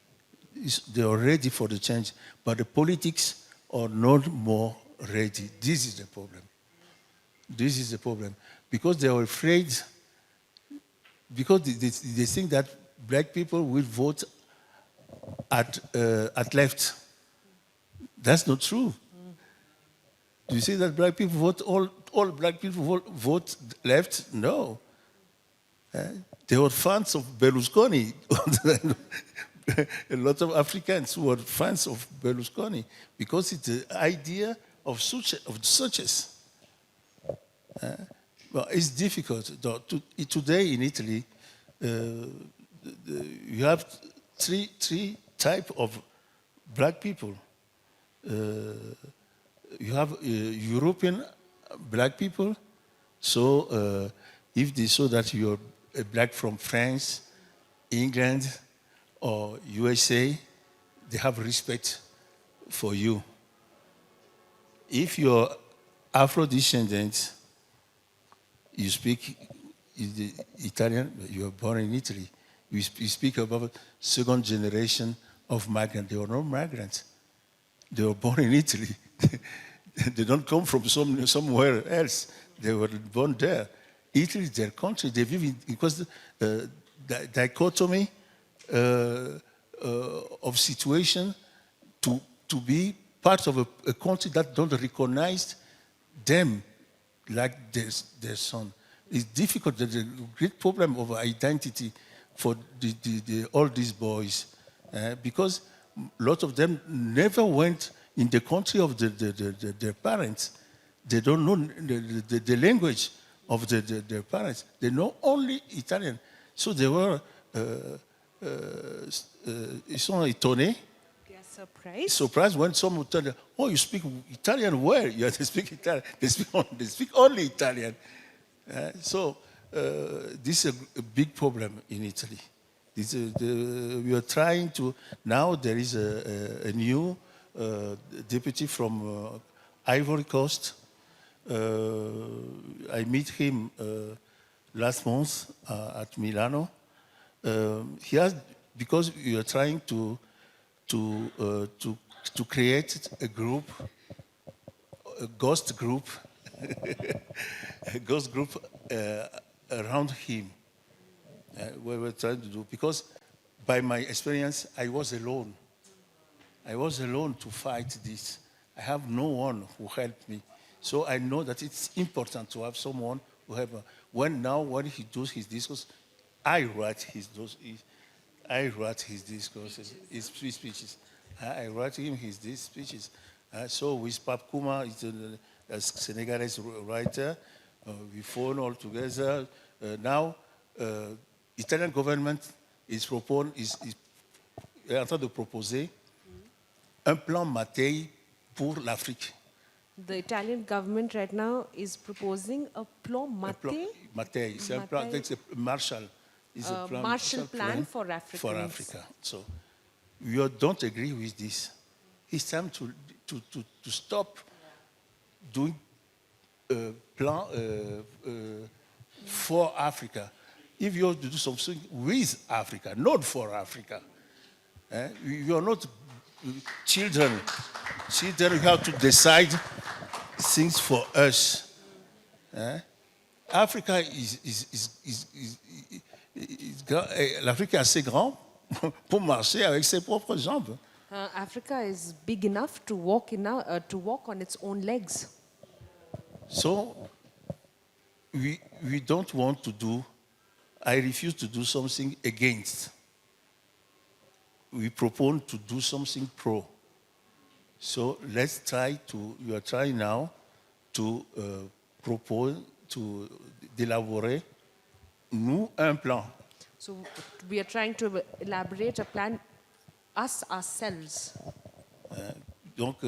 They are ready for the change, but the politics are not more ready. This is the problem. This is the problem. Because they are afraid, because they think that black people will vote at left. That's not true. Do you see that black people vote, all black people vote left? No. They were fans of Berlusconi. A lot of Africans who were fans of Berlusconi because it's the idea of suches. Well, it's difficult. Today in Italy, you have three types of black people. You have European black people. So if they saw that you're a black from France, England, or USA, they have respect for you. If you're Afro-descendant, you speak Italian, you were born in Italy. You speak about second generation of migrants. They were not migrants. They were born in Italy. They don't come from somewhere else. They were born there. Italy is their country. They live in, because the dichotomy of situation to be part of a country that don't recognize them like their son. It's difficult. There's a great problem of identity for all these boys because a lot of them never went in the country of their parents. They don't know the language of their parents. They know only Italian. So they were, ils sont étonnés. They are surprised. Surprised when someone tell them, "Oh, you speak Italian where?" Yeah, they speak Italian. They speak only Italian. So this is a big problem in Italy. We are trying to, now there is a new deputy from Ivory Coast. I meet him last month at Milano. He has, because we are trying to create a group, a ghost group, a ghost group around him. What we're trying to do, because by my experience, I was alone. I was alone to fight this. I have no one who helped me. So I know that it's important to have someone who help. When he does his discourse, I write his discourses, his speeches. I write him his speeches. So with Pape Kouma, it's a Senegalese writer. We phone all together. Now, Italian government est en train de proposer un plan Mattei pour l'Afrique. The Italian government right now is proposing a plan Mattei. Mattei, c'est un plan, c'est Marshall. It's a plan, Marshall Plan for Africans. For Africa. So you don't agree with this. It's time to stop doing plan for Africa. If you have to do something with Africa, not for Africa, you are not children. Children, you have to decide things for us. Africa l'Afrique est assez grand pour marcher avec ses propres jambes. Africa is big enough to walk on its own legs. So we don't want to do. I refuse to do something against. We propose to do something pro. So let's try to, we are trying now to propose, to d'élaborer, nous, un plan. So we are trying to elaborate a plan, us, ourselves. Donc,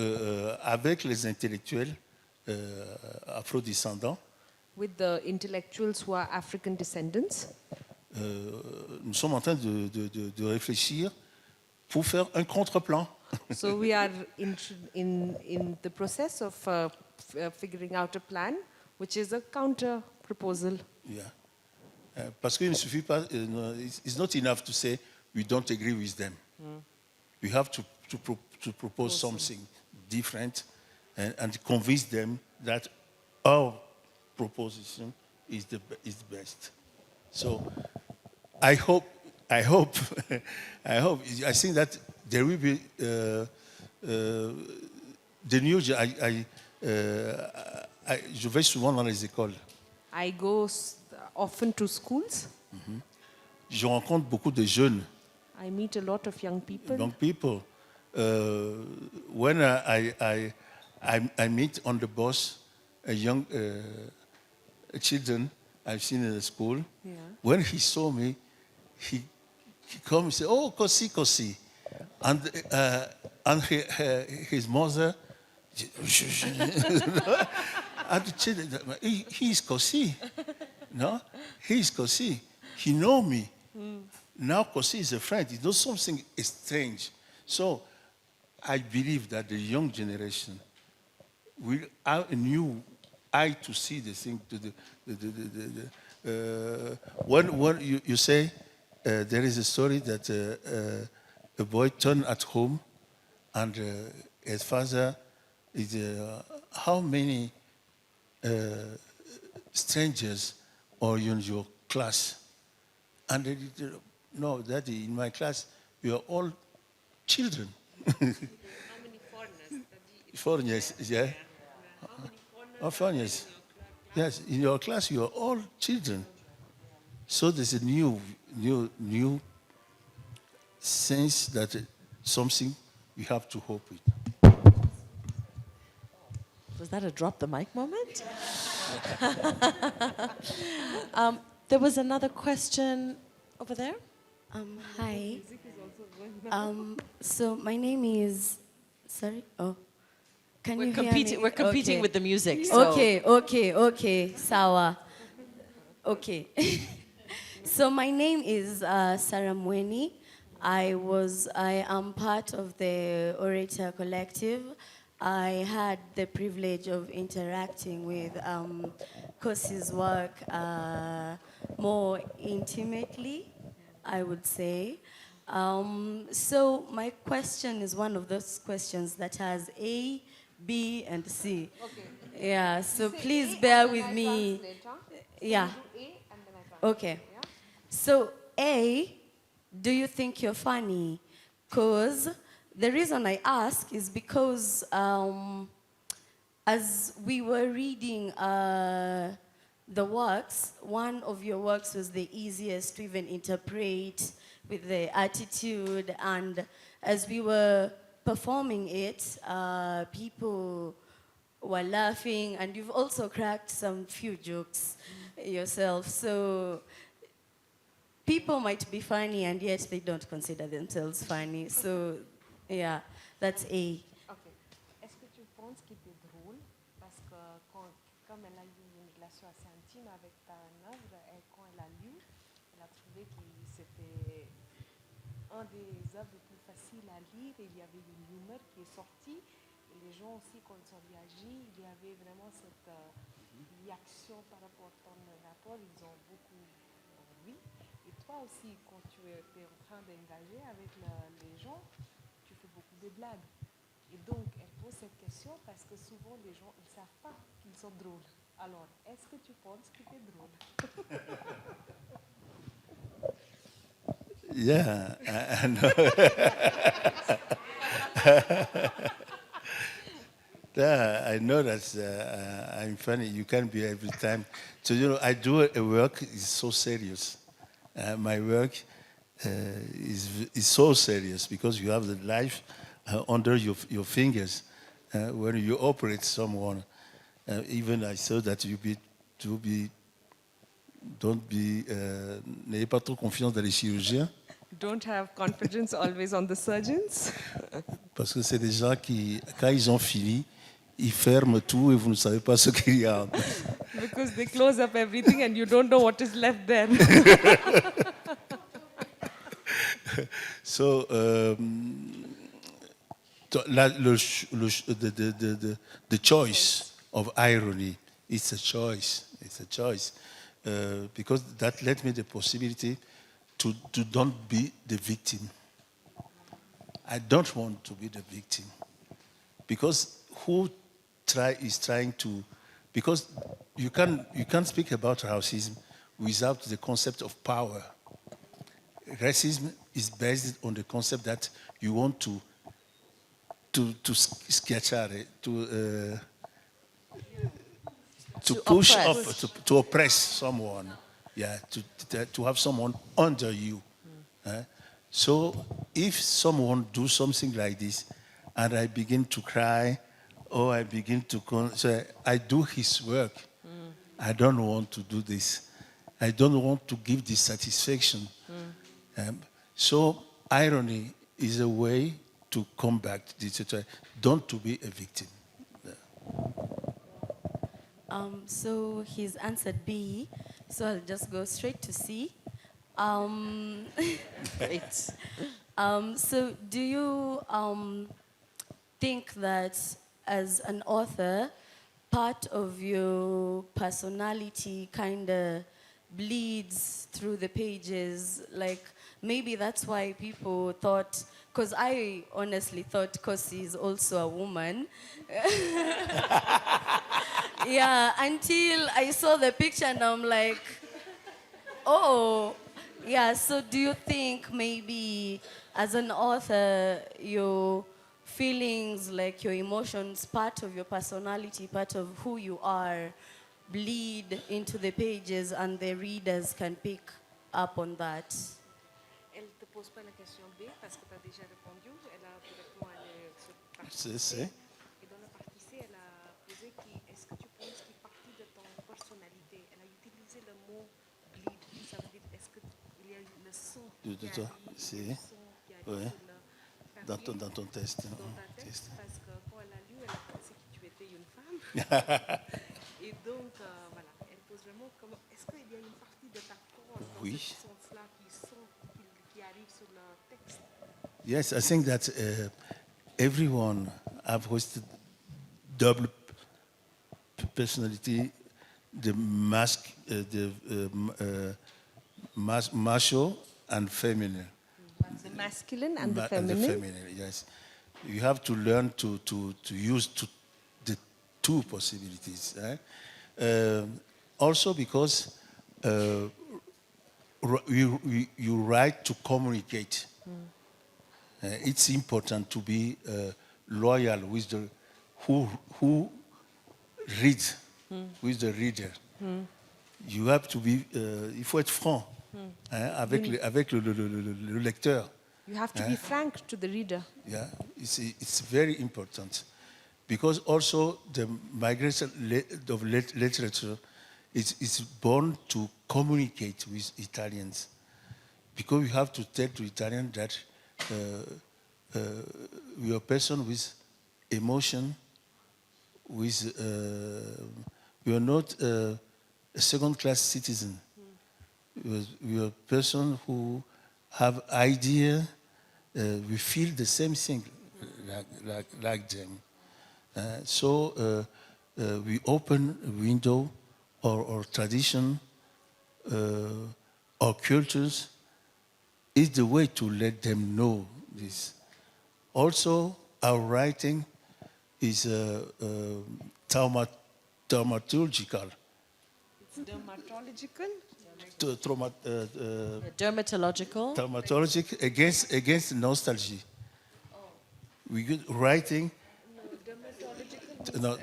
avec les intellectuels afrodescendants, with the intellectuals who are African descendants. Nous sommes en train de réfléchir pour faire un contre-plan. So we are in the process of figuring out a plan, which is a counter-proposal. Yeah. Parce qu'il ne suffit pas, it's not enough to say we don't agree with them. We have to propose something different and convince them that our proposition is the best. So I think that there will be the new. Je vais souvent dans les écoles. I go often to schools. Je rencontre beaucoup de jeunes. I meet a lot of young people. Young people. When I meet on the bus a young children I've seen in the school. Yeah. When he saw me, he come and say, "Oh, Kossi, Kossi," and his mother. And the children, he is Kossi, no? He is Kossi. He know me. Now Kossi is a friend. He knows something strange. So I believe that the young generation will have a new eye to see the thing. When you say there is a story that a boy turned at home and his father is how many strangers are in your class? And they did, no, Daddy, in my class, we are all children. How many foreigners? Foreigners, yeah. How many foreigners? Oh, foreigners. Yes, in your class, you are all children. So there's a new sense that something we have to hope with. Was that a drop the mic moment? There was another question over there. Hi. So my name is. Sorry. Oh, can you hear me? We're competing Okay. with the music. So. Okay. Sawa. Okay. So my name is Sarah Mweni. I am part of the Orator Collective. I had the privilege of interacting with Kossi's work more intimately, I would say. So my question is one of those questions that has A, B, and C. Okay. Yeah, so please bear with me. Yeah. Okay. So A, do you think you're funny? Because the reason I ask is because as we were reading the works, one of your works was the easiest to even interpret with the attitude, and as we were performing it, people were laughing, and you've also cracked some few jokes yourself. So people might be funny and yet they don't consider themselves funny. So yeah, that's A. Ok. Est-ce que tu penses qu'il était drôle? Parce que comme elle a eu une relation assez intime avec ta œuvre, et quand elle a lu, elle a trouvé que c'était un des œuvres les plus faciles à lire. Et il y avait une humeur qui est sortie. Et les gens aussi, quand ils ont réagi, il y avait vraiment cette réaction par rapport à ton rapport. Ils ont beaucoup ri. Et toi aussi, quand tu es en train d'engager avec les gens, tu fais beaucoup de blagues. Et donc, elle pose cette question parce que souvent, les gens ne savent pas qu'ils sont drôles. Alors, est-ce que tu penses que tu es drôle? Yeah, I know. Yeah, I know that I'm funny. You can't be every time. So, I do a work, it's so serious. My work is so serious because you have the life under your fingers when you operate someone. Even I saw that n'ayez pas trop confiance dans les chirurgiens. Don't have confidence always on the surgeons. Parce que c'est des gens qui, quand ils ont fini, ils ferment tout et vous ne savez pas ce qu'il y a. Because they close up everything and you don't know what is left there. So, the choice of irony, it's a choice. It's a choice. Because that let me the possibility to don't be the victim. I don't want to be the victim. Because is trying to, because you can't speak about racism without the concept of power. Racism is based on the concept that you want to schiacciare, to push oppress. up, to oppress someone, yeah, to have someone under you. So if someone do something like this, and I begin to cry, or I begin to say, I do his work. I don't want to do this. I don't want to give this satisfaction. So irony is a way to combat this. Don't to be a victim. So he's answered B, so I'll just go straight to C. Um, Great. so do you think that as an author, part of your personality kind of bleeds through the pages? Like maybe that's why people thought, because I honestly thought Kossi is also a woman. Yeah, until I saw the picture and I'm like, oh, yeah. So do you think maybe as an author, your feelings, like your emotions, part of your personality, part of who you are, bleed into the pages and the readers can pick up on that? Elle te pose pas la question B parce que tu as déjà répondu. Elle a directement allé sur partie C'est- C. c'est. Et dans la partie C, elle a posé est-ce que tu penses qu'il partie de ton personnalité? Elle a utilisé le mot bleed. Ça veut dire est-ce qu'il y a le son De qui toi, arrive, c'est- le son qui arrive ouais. sur le Dans papier, ton test. dans hein, ta test. tête, parce que quand elle a lu, elle a pensé que tu étais une femme. Et donc, voilà, elle pose vraiment comment. Est-ce qu'il y a une partie de ta corps dans Oui. ce sens-là qui arrive sur le texte? Yes, I think that everyone have hosted double personality, the macho and feminine. The masculine and the And feminine. yes. You have to learn to use the two possibilities. Also because you write to communicate. It's important to be loyal with the who reads, with the reader. You have to be, il faut être franc avec le lecteur. You have to be frank to the reader. Yeah, it's very important because also the migration of literature is born to communicate with Italians because we have to tell to Italians that we are a person with emotion, with we are not a second-class citizen. We are a person who have idea. We feel the same thing like them. So we open a window or tradition or cultures is the way to let them know this. Also, our writing is thaumaturgical. It's dermatological. Dermatological. Thaumatologic against nostalgia. We get writing. No,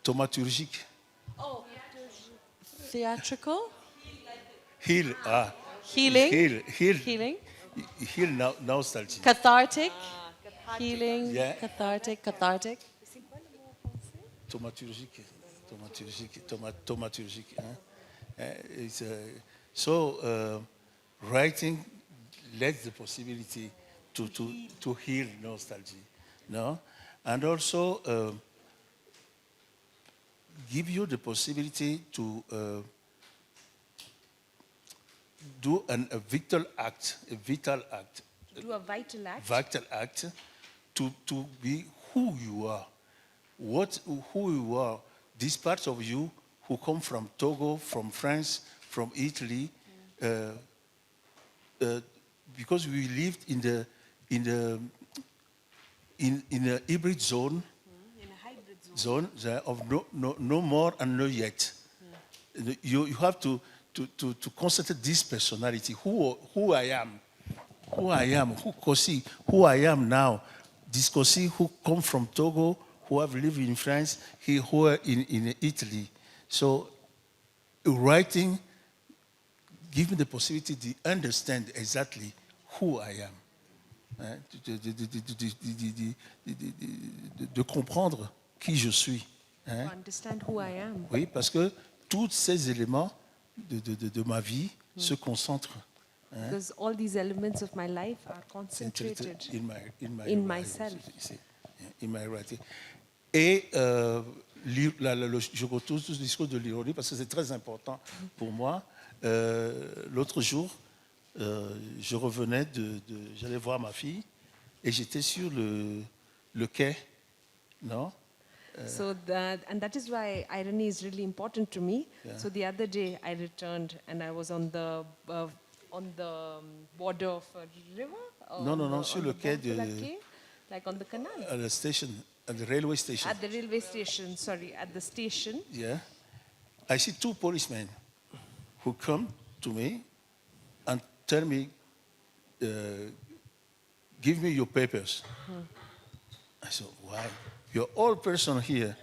thaumaturgique. Theatrical. Heal. Healing. Heal. Healing. Heal nostalgia. Cathartic. Healing. Yeah. Cathartic. Thaumaturgique. Hein? So writing lets the possibility to heal nostalgia, no, and also give you the possibility to do a vital act, To do a vital act. vital act, to be who you are, who you are. These parts of you who come from Togo, from France, from Italy, because we lived in a hybrid zone, In a hybrid zone. of no more and no yet. You have to concentrate this personality, who I am, who Kossi, who I am now. This Kossi who come from Togo, who have lived in France, who are in Italy. So writing gives me the possibility to understand exactly who I am, de comprendre qui je suis. To understand who I am. Oui, parce que tous ces éléments de ma vie se concentrent. Because all these elements of my life are concentrated in in myself. in my writing. Et je retourne sur le discours de l'ironie parce que c'est très important pour moi. L'autre jour, je revenais j'allais voir ma fille et j'étais sur le quai, non? And that is why irony is really important to me. Yeah. So the other day I returned and I was on the border of a river. Non, sur le quai like on the canal. At the station, at the railway station. At the railway station, sorry, at the station. Yeah. I see two policemen who come to me and tell me, give me your papers. I said, why? You're all person here.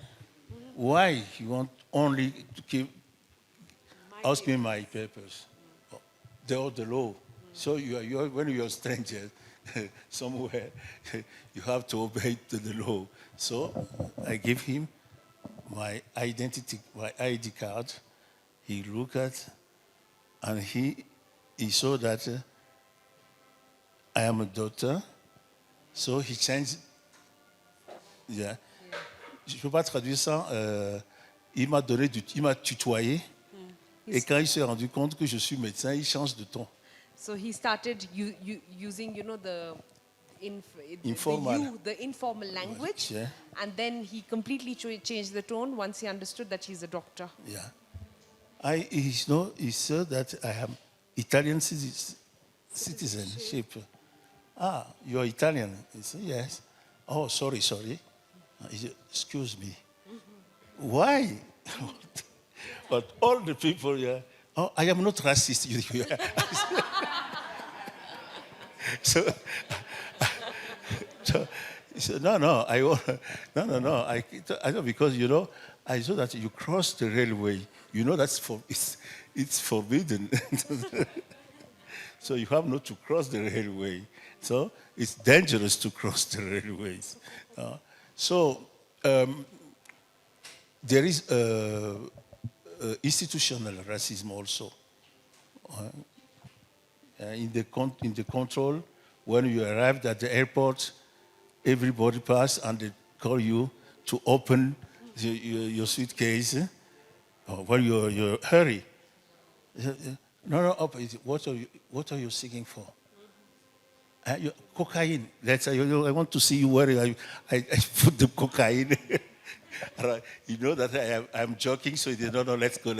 Why you want only to ask me my papers? They are the law. So when you're a stranger somewhere, you have to obey the law. So I give him my identity, my ID card. He looked at, and he saw that I am a doctor. So he changed. Yeah. Je ne peux pas traduire ça. Il m'a tutoyé. Et quand il s'est rendu compte que je suis médecin, il change de ton. So he started using, the informal language, Yeah. and then he completely changed the tone once he understood that he's a doctor. Yeah. He said that I have Italian citizenship. Ah, you're Italian? He said, yes. Oh, sorry. He said, excuse me. Why? But all the people, yeah. Oh, I am not racist. So he said, no. I know because I saw that you crossed the railway. That's it's forbidden. So you have not to cross the railway. So it's dangerous to cross the railways. There is institutional racism also. In the control, when you arrived at the airport, everybody passed and they call you to open your suitcase. When you hurry. No, what are you seeking for? Cocaine. That's I want to see you wearing. I put the cocaine. You know that I'm joking, so they don't know. Let's go.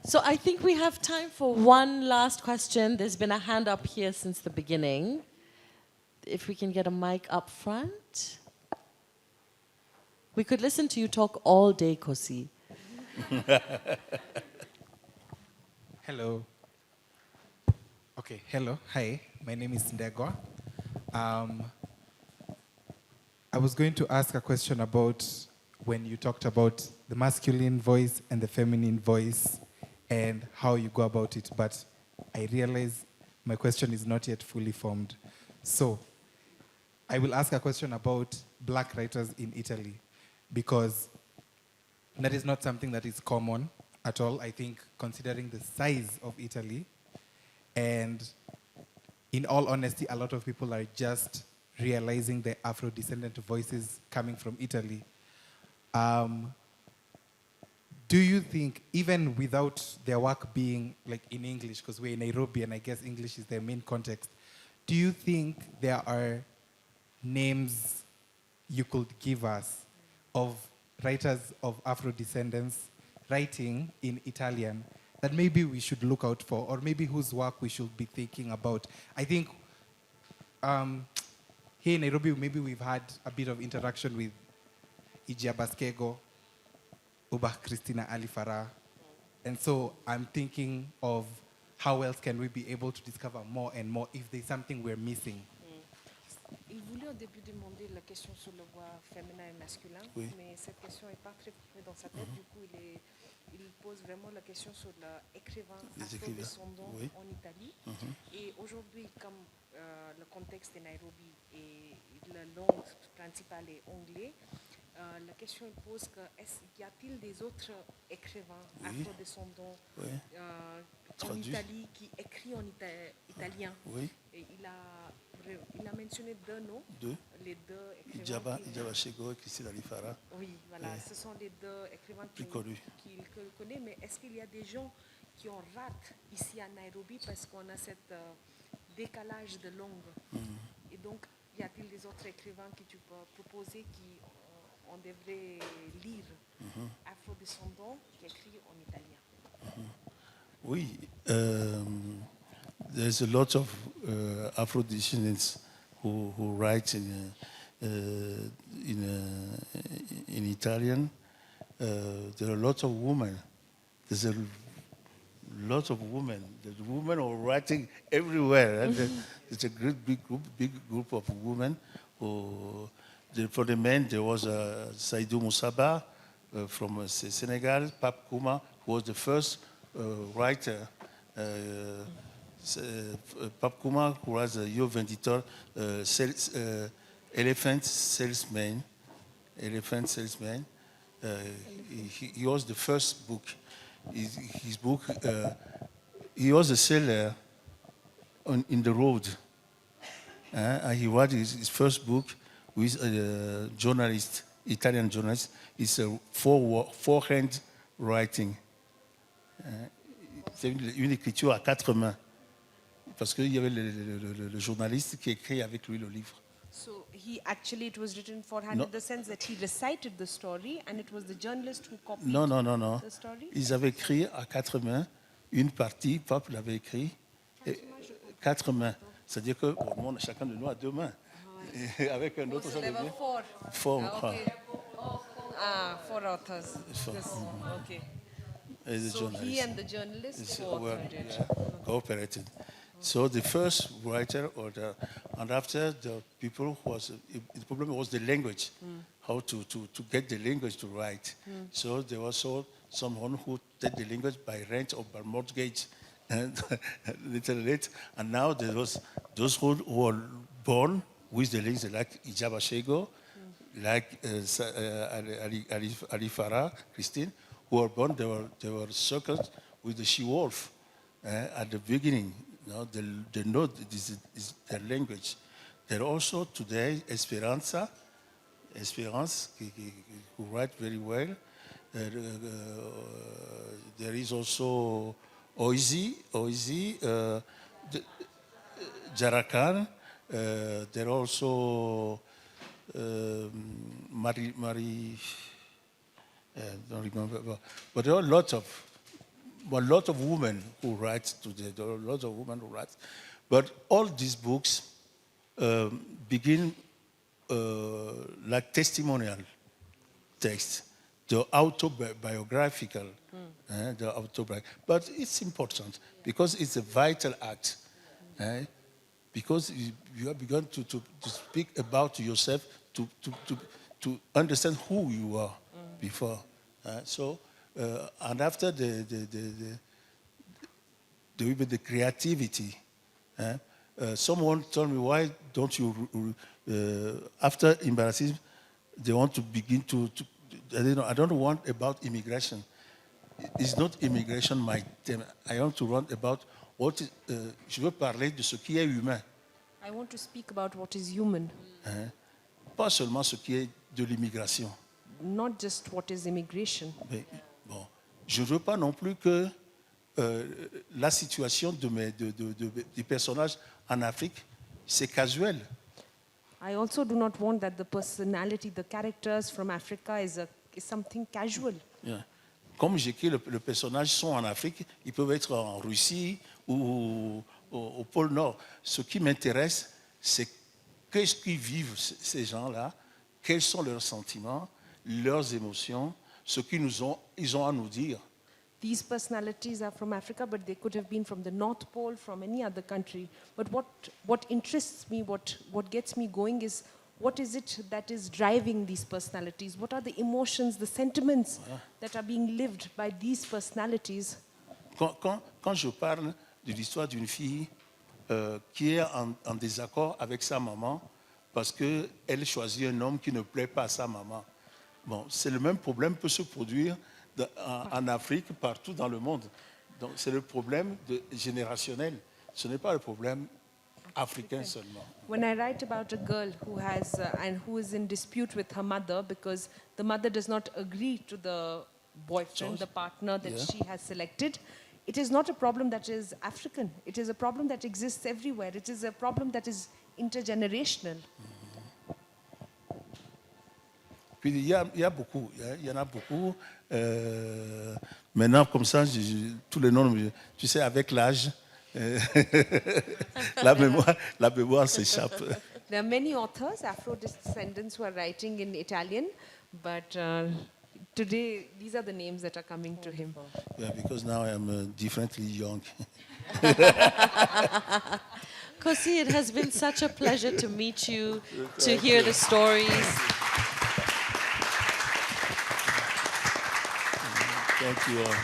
So I think we have time for one last question. There's been a hand up here since the beginning. If we can get a mic up front. We could listen to you talk all day, Kossi. Hello. Okay, hello. Hi, my name is Ndegwa. I was going to ask a question about when you talked about the masculine voice and the feminine voice and how you go about it, but I realize my question is not yet fully formed. So I will ask a question about black writers in Italy, because that is not something that is common at all, I think, considering the size of Italy. And in all honesty, a lot of people are just realizing the Afro-descendant voices coming from Italy. Do you think, even without their work being like in English, because we're in Nairobi and I guess English is their main context, do you think there are names you could give us of writers of Afro-descendants writing in Italian that maybe we should look out for, or maybe whose work we should be thinking about? I think here in Nairobi, maybe we've had a bit of interaction with Ijia Baskego, Uba Christina Alifara. And so I'm thinking of how else can we be able to discover more and more if there's something we're missing. Il voulait au début demander la question sur le voix féminin et masculin, Oui. mais cette question n'est pas très coupée dans sa tête. Du coup, il pose vraiment la question sur l'écrivain afro-descendant Oui. en Italie. Et aujourd'hui, comme le contexte est Nairobi et la langue principale est anglais, la question il pose y a-t-il des autres écrivains afro-descendants en Traduit. Italie qui écrivent en italien? Oui. Et il a Il a mentionné deux noms. Deux. Les deux écrivains. Djaba Shego et Christine Alifara. Oui, voilà, ce sont les deux écrivains Plus connus. qu'il connaît. Mais est-ce qu'il y a des gens qui ont raté ici à Nairobi parce qu'on a cet décalage de langue? Et donc, y a-t-il des autres écrivains que tu peux proposer qui on devrait lire, afro-descendants qui écrivent en italien? Oui, there's a lot of Afro-descendants who write in Italian. There are a lot of women. There's a lot of women. The women are writing everywhere. And it's a great big group of women. For the men, there was Saïdou Moussaba from Senegal, Pape Kouma, who was the first writer. Pape Kouma, who was a Yo Venditor, elephant salesman. He was the first book. His book, he was a seller in the road. And he wrote his first book with a journalist, Italian journalist. It's a four-hand writing. C'est une écriture à quatre mains. Parce qu'il y avait le journaliste qui écrit avec lui le livre. So it was written forehand in the sense that he recited the story and it was the journalist who copied the story? Ils avaient écrit à quatre mains. Une partie, Pape l'avait écrit. Quatre mains. C'est-à-dire que chacun de nous a deux mains. Et avec un autre, ça veut dire four. Four authors. Okay. So he and the journalist cooperated. So the first writer, and after the people the problem was the language, how to get the language to write. So there was someone who did the language by rent or by mortgage, and and now there was those who were born with the language, like Ijaba Shego, like Ali Farah, Christine, who were born. They were circled with the she-wolf at the beginning. No, they know this is their language. There are also today Esperance, who write very well. There is also Oizi, Jarakan. There are also Marie. Don't remember, but there are a lot of women who write today. There are lots of women who write. But all these books begin like testimonial texts. They're autobiographical. But it's important because it's a vital act. Because you have begun to speak about yourself, to understand who you are before. And after the creativity, someone told me, why don't you, after embarrassing, they want to begin to I don't want about immigration. It's not immigration my theme. I want to want about je veux parler de ce qui est humain. I want to speak about what is human. Pas seulement ce qui est de l'immigration. Not just what is immigration. Mais, bon, je ne veux pas non plus que la situation des personnages en Afrique, c'est casuel. I also do not want that the personality, the characters from Africa is something casual. Yeah. Comme j'écris, le personnage sont en Afrique, ils peuvent être en Russie ou au pôle Nord. Ce qui m'intéresse, c'est qu'est-ce qu'ils vivent ces gens-là, quels sont leurs sentiments, leurs émotions, ce qu'ils ont à nous dire. These personalities are from Africa, but they could have been from the North Pole, from any other country. But what interests me, what gets me going is, what is it that is driving these personalities? What are the emotions, the sentiments that are being lived by these personalities? Quand je parle de l'histoire d'une fille qui est en désaccord avec sa maman parce qu'elle choisit un homme qui ne plaît pas à sa maman, bon, c'est le même problème peut se produire en Afrique, partout dans le monde. Donc c'est le problème générationnel. Ce n'est pas le problème Africain seulement. When I write about a girl who has and who is in dispute with her mother because the mother does not agree to the boyfriend, the partner that she has selected, it is not a problem that is African. It is a problem that exists everywhere. It is a problem that is intergenerational. Puis il y a beaucoup, il y en a beaucoup. Maintenant, comme ça, tous les noms, tu sais, avec l'âge, la mémoire s'échappe. There are many authors, Afro-descendants, who are writing in Italian, but today these are the names that are coming to him. Yeah, because now I'm differently young. Kossi, it has been such a pleasure to meet you, to hear the stories. Thank you all.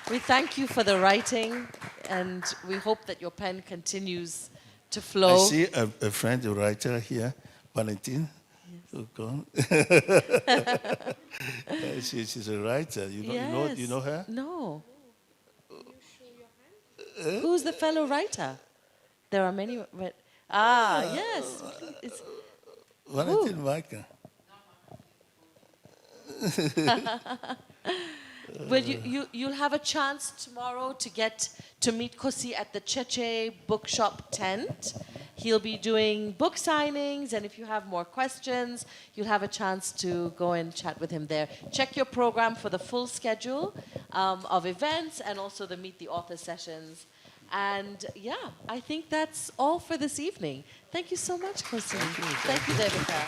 We thank you for the writing, and we hope that your pen continues to flow. I see a friend, a writer here, Valentine. Yes. She's a writer. You know her? No. Who's the fellow writer? There are many. Yes. Valentine Maka. Well, you'll have a chance tomorrow to get to meet Kossi at the Cheche Bookshop tent. He'll be doing book signings, and if you have more questions, you'll have a chance to go and chat with him there. Check your program for the full schedule of events and also the Meet the Author sessions. And yeah, I think that's all for this evening. Thank you so much, Kossi. Thank you, Devika.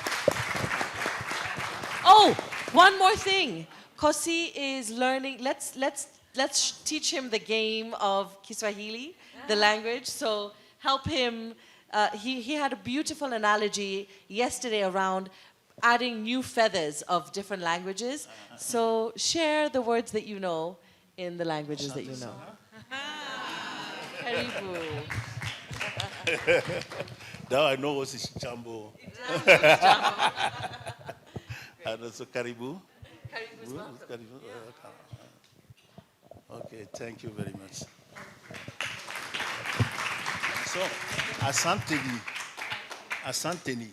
Oh, one more thing. Kossi is learning. Let's teach him the game of Kiswahili, the language. So help him. He had a beautiful analogy yesterday around adding new feathers of different languages. So share the words that you know in the languages that you know. Karibu. Now I know what's Jambo. And also Karibu. Karibu. Okay, thank you very much. So, Asanteni.